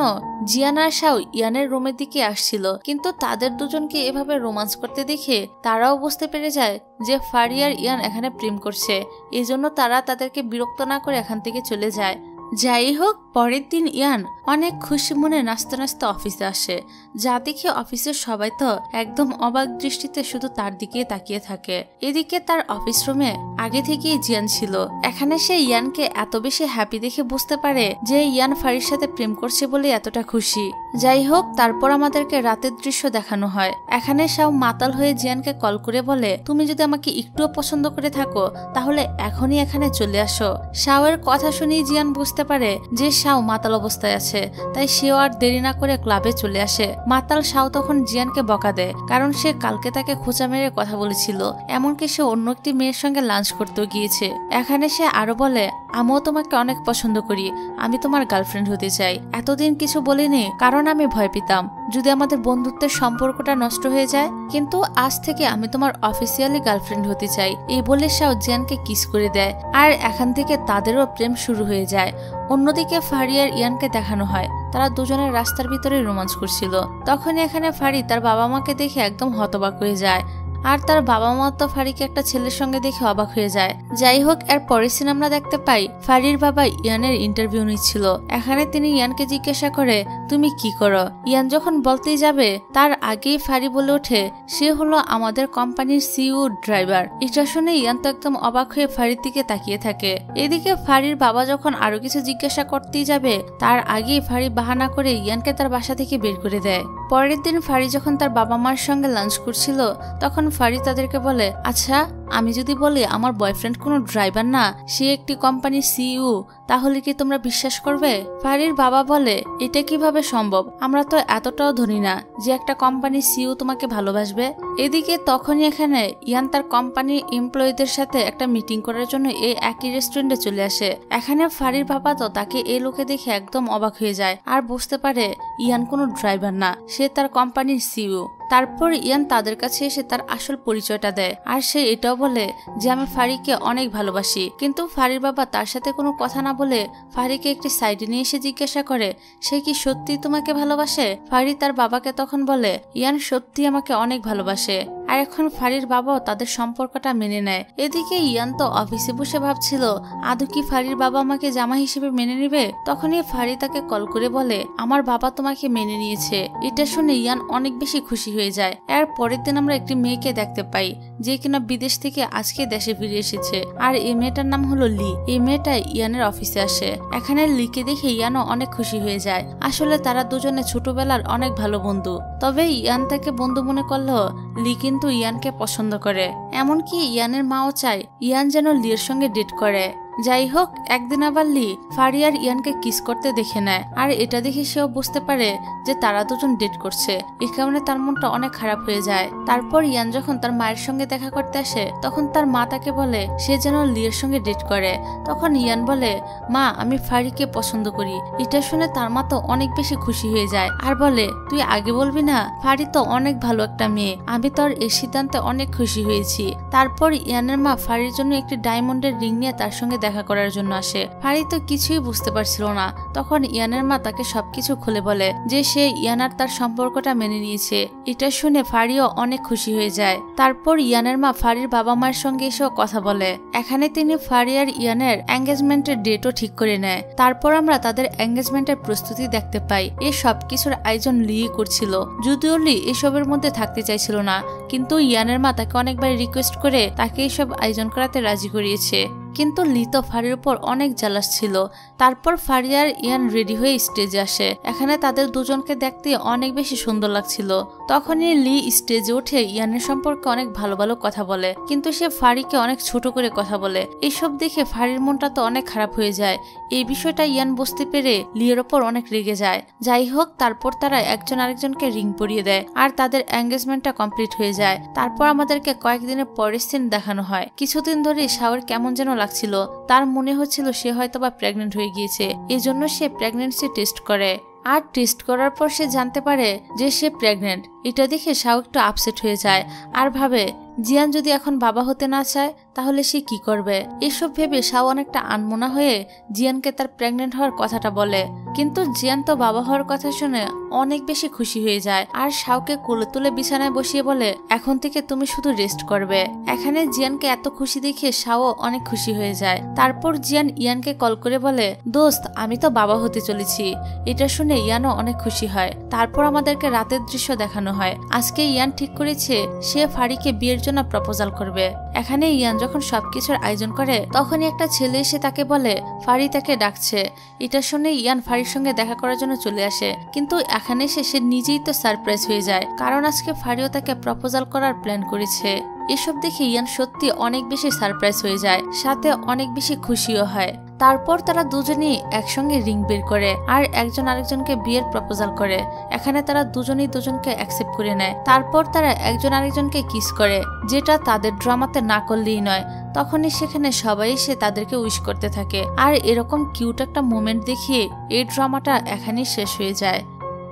জিয়ান আর শাও ইয়ানের রুমের দিকে আসছিল, কিন্তু তাদের দুজনকে এভাবে রোমান্স করতে দেখে তারাও বুঝতে পেরে যায় যে ফারি আর ইয়ান এখানে প্রেম করছে। এই জন্য তারা তাদেরকে বিরক্ত না করে এখান থেকে চলে যায়। যাই হোক, পরের দিন ইয়ান অনেক খুশি মনে নাচতে নাচতে অফিসে আসে, যা দেখে অফিসের সবাই তো একদম অবাক দৃষ্টিতে শুধু তার দিকে তাকিয়ে থাকে। এদিকে তার অফিস রুমে আগে থেকেই জিয়ান ছিল। এখানে সে ইয়ানকে এত বেশি হ্যাপি দেখে বুঝতে পারে যে ইয়ান ফারির সাথে প্রেম করছে বলে এতটা খুশি। যাই হোক, তারপর আমাদেরকে রাতের দৃশ্য দেখানো হয়। এখানে শাও মাতাল হয়ে জিয়ানকে কল করে বলে, তুমি যদি আমাকে একটুও পছন্দ করে থাকো তাহলে এখনই এখানে চলে আসো। শাওয়ের কথা শুনেই জিয়ান বুঝতে পারে যে শাও মাতাল অবস্থায় আছে, তাই সেও আর দেরি না করে ক্লাবে চলে আসে। মাতাল শাও তখন জিয়ানকে বকা দেয়, কারণ সে কালকে তাকে খোঁচা মেরে কথা বলেছিল, এমনকি সে অন্য একটি মেয়ের সঙ্গে লাঞ্চ করতেও গিয়েছে। এখানে সে আরো বলে, আমিও তোমাকে অনেক পছন্দ করি, আমি তোমার গার্লফ্রেন্ড হতে চাই। এতদিন কিছু বলিনি কারণ আমি ভয় পেতাম যদি আমাদের বন্ধুত্বের সম্পর্কটা নষ্ট হয়ে যায়, কিন্তু আজ থেকে আমি তোমার অফিসিয়ালি গার্লফ্রেন্ড হতে চাই। এই বলে শাও জিয়ানকে কিস করে দেয়, আর এখান থেকে তাদেরও প্রেম শুরু হয়ে যায়। অন্যদিকে ফারি আর ইয়ানকে দেখানো হয় তারা দুজনের রাস্তার ভিতরে রোমান্স করছিল। তখনই এখানে ফারি তার বাবা মাকে দেখে একদম হতবাক হয়ে যায়, আর তার বাবা মা তো ফারিকে একটা ছেলের সঙ্গে দেখে অবাক হয়ে যায়। যাই হোক, এর পরের সিন আমরা দেখতে পাই ফারির বাবা ইয়ানের ইন্টারভিউ নিচ্ছিল। এখানে তিনি ইয়ানকে জিজ্ঞাসা করে, তুমি কি করো? ইয়ান যখন বলতেই যাবে তার আগেই ফারি বলে ওঠে, সে হলো আমাদের কোম্পানির সিইও ড্রাইভার। এটা শুনে ইয়ান তো একদম অবাক হয়ে ফারির দিকে তাকিয়ে থাকে। এদিকে ফারির বাবা যখন আরো কিছু জিজ্ঞাসা করতেই যাবে তার আগেই ফারি বাহানা করে ইয়ানকে তার বাসা থেকে বের করে দেয়। পরের দিন ফারি যখন তার বাবা মার সঙ্গে লাঞ্চ করছিল তখন ফারি তাদেরকে বলে, আচ্ছা আমি যদি বলি আমার বয়ফ্রেন্ড কোনো ড্রাইভার না, সে একটি কোম্পানির সিইও, তাহলে কি তোমরা বিশ্বাস করবে? ফারির বাবা বলে, এটা কিভাবে সম্ভব? আমরা তো এতটাও ধনী না যে একটা কোম্পানির সিইও তোমাকে ভালোবাসবে। এদিকে তখনই এখানে ইয়ান তার কোম্পানির এমপ্লয়ীদের সাথে একটা মিটিং করার জন্য এই একই রেস্টুরেন্টে চলে আসে। এখানে ফারির বাবা তো তাকে এই লোকে দেখে একদম অবাক হয়ে যায় আর বুঝতে পারে ইয়ান কোনো ড্রাইভার না, সে তার কোম্পানির সিইও। তারপর ইয়ান তাদের কাছে এসে তার আসল পরিচয়টা দেয়, আর সে এটাও বলে যে আমি ফারিকে অনেক ভালোবাসি। কিন্তু ফারির বাবা তার সাথে কোনো কথা না বলে ফারিকে একটি সাইডে নিয়ে এসে জিজ্ঞাসা করে, সে কি সত্যি তোমাকে ভালোবাসে? ফারি তার বাবাকে তখন বলে, ইয়ান সত্যি আমাকে অনেক ভালোবাসে। আর এখন ফারির বাবাও তাদের সম্পর্কটা মেনে নেয়। এদিকে ইয়ান তো অফিসে বসে ভাবছিল আদৌ কি ফারির বাবা আমাকে জামা হিসেবে মেনে নেবে। তখনই ফারি তাকে কল করে বলে, আমার বাবা তোমাকে মেনে নিয়েছে। এটা শুনে ইয়ান অনেক বেশি খুশি হয়ে যায়। এর পরের দিন আমরা একটি মেয়েকে দেখতে পাই যে কিনা বিদেশ থেকে আজকে দেশে ফিরে এসেছে, আর এই মেয়েটার নাম হলো লি। এই মেয়েটা ইয়ানের অফিসে আসে। এখানে লিকে দেখে ইয়ানও অনেক খুশি হয়ে যায়। আসলে তারা দুজনে ছোটবেলার অনেক ভালো বন্ধু, তবে ইয়ান তাকে বন্ধু মনে করলেও লি কিন্তু ইয়ানকে পছন্দ করে। এমনকি ইয়ানের মাও চায় ইয়ান যেন লির সঙ্গে ডেট করে। যাই হোক, একদিন আবার লি ফারি আর ইয়ানকে কিস করতে দেখে নেয়, আর এটা দেখে সেও বুঝতে পারে যে তারা দুজন ডেট করছে। এই কারণে তার মনটা অনেক খারাপ হয়ে যায়। তারপর ইয়ান যখন তার মায়ের সঙ্গে দেখা করতে আসে তখন তার মা তাকে বলে সে যেন লির সঙ্গে ডেট করে। তখন ইয়ান বলে, মা আমি ফারিকে পছন্দ করি। এটা শুনে তার মা তো অনেক বেশি খুশি হয়ে যায় আর বলে, তুই আগে বলবি না? ফারি তো অনেক ভালো একটা মেয়ে, আমি তোর এই সিদ্ধান্তে অনেক খুশি হয়েছি। তারপর ইয়ানের মা ফারির জন্য একটি ডায়মন্ডের রিং নিয়ে তার সঙ্গে দেখা করার জন্য আসে। ফারি তো কিছুই বুঝতে পারছিল না। তখন ইয়ানের মা তাকে সবকিছু খুলে বলে যে সে ইয়ান আর তার সম্পর্কটা মেনে নিয়েছে। এটা শুনে ফারিও অনেক খুশি হয়ে যায়। তারপর ইয়ানের মা ফারির বাবা মায়ের সঙ্গে এসেও কথা বলে। এখানে তিনি ফারি আর ইয়ানের এঙ্গেজমেন্টের ডেটও ঠিক করে নেয়। তারপর আমরা তাদের এঙ্গেজমেন্টের প্রস্তুতি দেখতে পাই। এই সবকিছুর আয়োজন লি করছিল, যদিও লি এসবের মধ্যে থাকতে চাইছিল না, কিন্তু ইয়ানের মা তাকে অনেকবার রিকোয়েস্ট করে তাকে এইসব আয়োজন করাতে রাজি করিয়েছে। কিন্তু লি তো ফারির উপর অনেক জেলাস ছিল। তারপর ফারি আর ইয়ান রেডি হয়ে স্টেজে আসে। এখানে তাদের দুজনকে দেখতে অনেক বেশি সুন্দর লাগছিল। তখনই লি স্টেজে উঠে ইয়ানের সম্পর্কে অনেক ভালো ভালো কথা বলে, কিন্তু সে ফারিকে অনেক ছোট করে কথা বলে। এইসব দেখে ফারির মনটা তো অনেক খারাপ হয়ে যায়। এই বিষয়টা ইয়ান বুঝতে পেরে লিয়ের ওপর অনেক রেগে যায়। যাই হোক, তারপর তারা একজন আরেকজনকে রিং পরিয়ে দেয় আর তাদের এঙ্গেজমেন্টটা কমপ্লিট হয়ে যায়। তারপর আমাদেরকে কয়েকদিনের পরের সিন দেখানো হয়। কিছুদিন ধরে শাওর কেমন যেন লাগছিল, তার মনে হচ্ছিল সে হয়তোবা প্রেগনেন্ট হয়ে গিয়েছে। এই জন্য সে প্রেগনেন্সি টেস্ট করে, আর টেস্ট করার পর সে জানতে পারে যে সে প্রেগনেন্ট। এটা দেখে শাও একটু আপসেট হয়ে যায় আর ভাবে জিয়ান যদি এখন বাবা হতে না চায় তাহলে সে কি করবে। এসব ভেবে শাও অনেকটা আনমনা হয়ে জিয়ানকে তার প্রেগনেন্ট হওয়ার কথাটা বলে, কিন্তু জিয়ান তো বাবা হওয়ার কথা শুনে অনেক বেশি খুশি হয়ে যায় আর শাওকে কোলে তুলে বিছানায় বসিয়ে বলে এখন থেকে তুমি শুধু রেস্ট করবে। এখানে জিয়ানকে এত খুশি দেখে শাও অনেক খুশি হয়ে যায়। তারপর জিয়ান ইয়ানকে কল করে বলে দোস্ত আমি তো বাবা হতে চলেছি। এটা শুনে ইয়ানও অনেক খুশি হয়। তারপর আমাদেরকে রাতের দৃশ্য দেখানো হয়। আজকে ইয়ান ঠিক করেছে সে ফারিকে বিয়ের জন্য প্রপোজাল করবে। এখানে ইয়ান যখন সবকিছুর আয়োজন করে তখনই একটা ছেলে এসে তাকে বলে ফারি তাকে ডাকছে। এটা শুনে ইয়ান ফারির সঙ্গে দেখা করার জন্য চলে আসে, কিন্তু এখানে সে নিজেই তো সারপ্রাইজ হয়ে যায়, কারণ আজকে ফারিও তাকে প্রপোজাল করার প্ল্যান করেছে। এসব দেখে ইয়ান সত্যি অনেক বেশি সারপ্রাইজ হয়ে যায়, সাথে অনেক বেশি খুশিও হয়। তারপর তারা দুজনেই একসঙ্গে রিং বের করে আর একজন আরেকজনকে বিয়ের প্রপোজাল করে। এখানে তারা দুজনেই দুজনকে অ্যাকসেপ্ট করে নেয়। তারপর তারা একজন আরেকজনকে কিস করে, যেটা তাদের ড্রামাতে না করলেই নয়। তখনই সেখানে সবাই এসে তাদেরকে উইশ করতে থাকে, আর এরকম কিউট একটা মোমেন্ট দেখিয়ে এই ড্রামাটা এখানেই শেষ হয়ে যায়।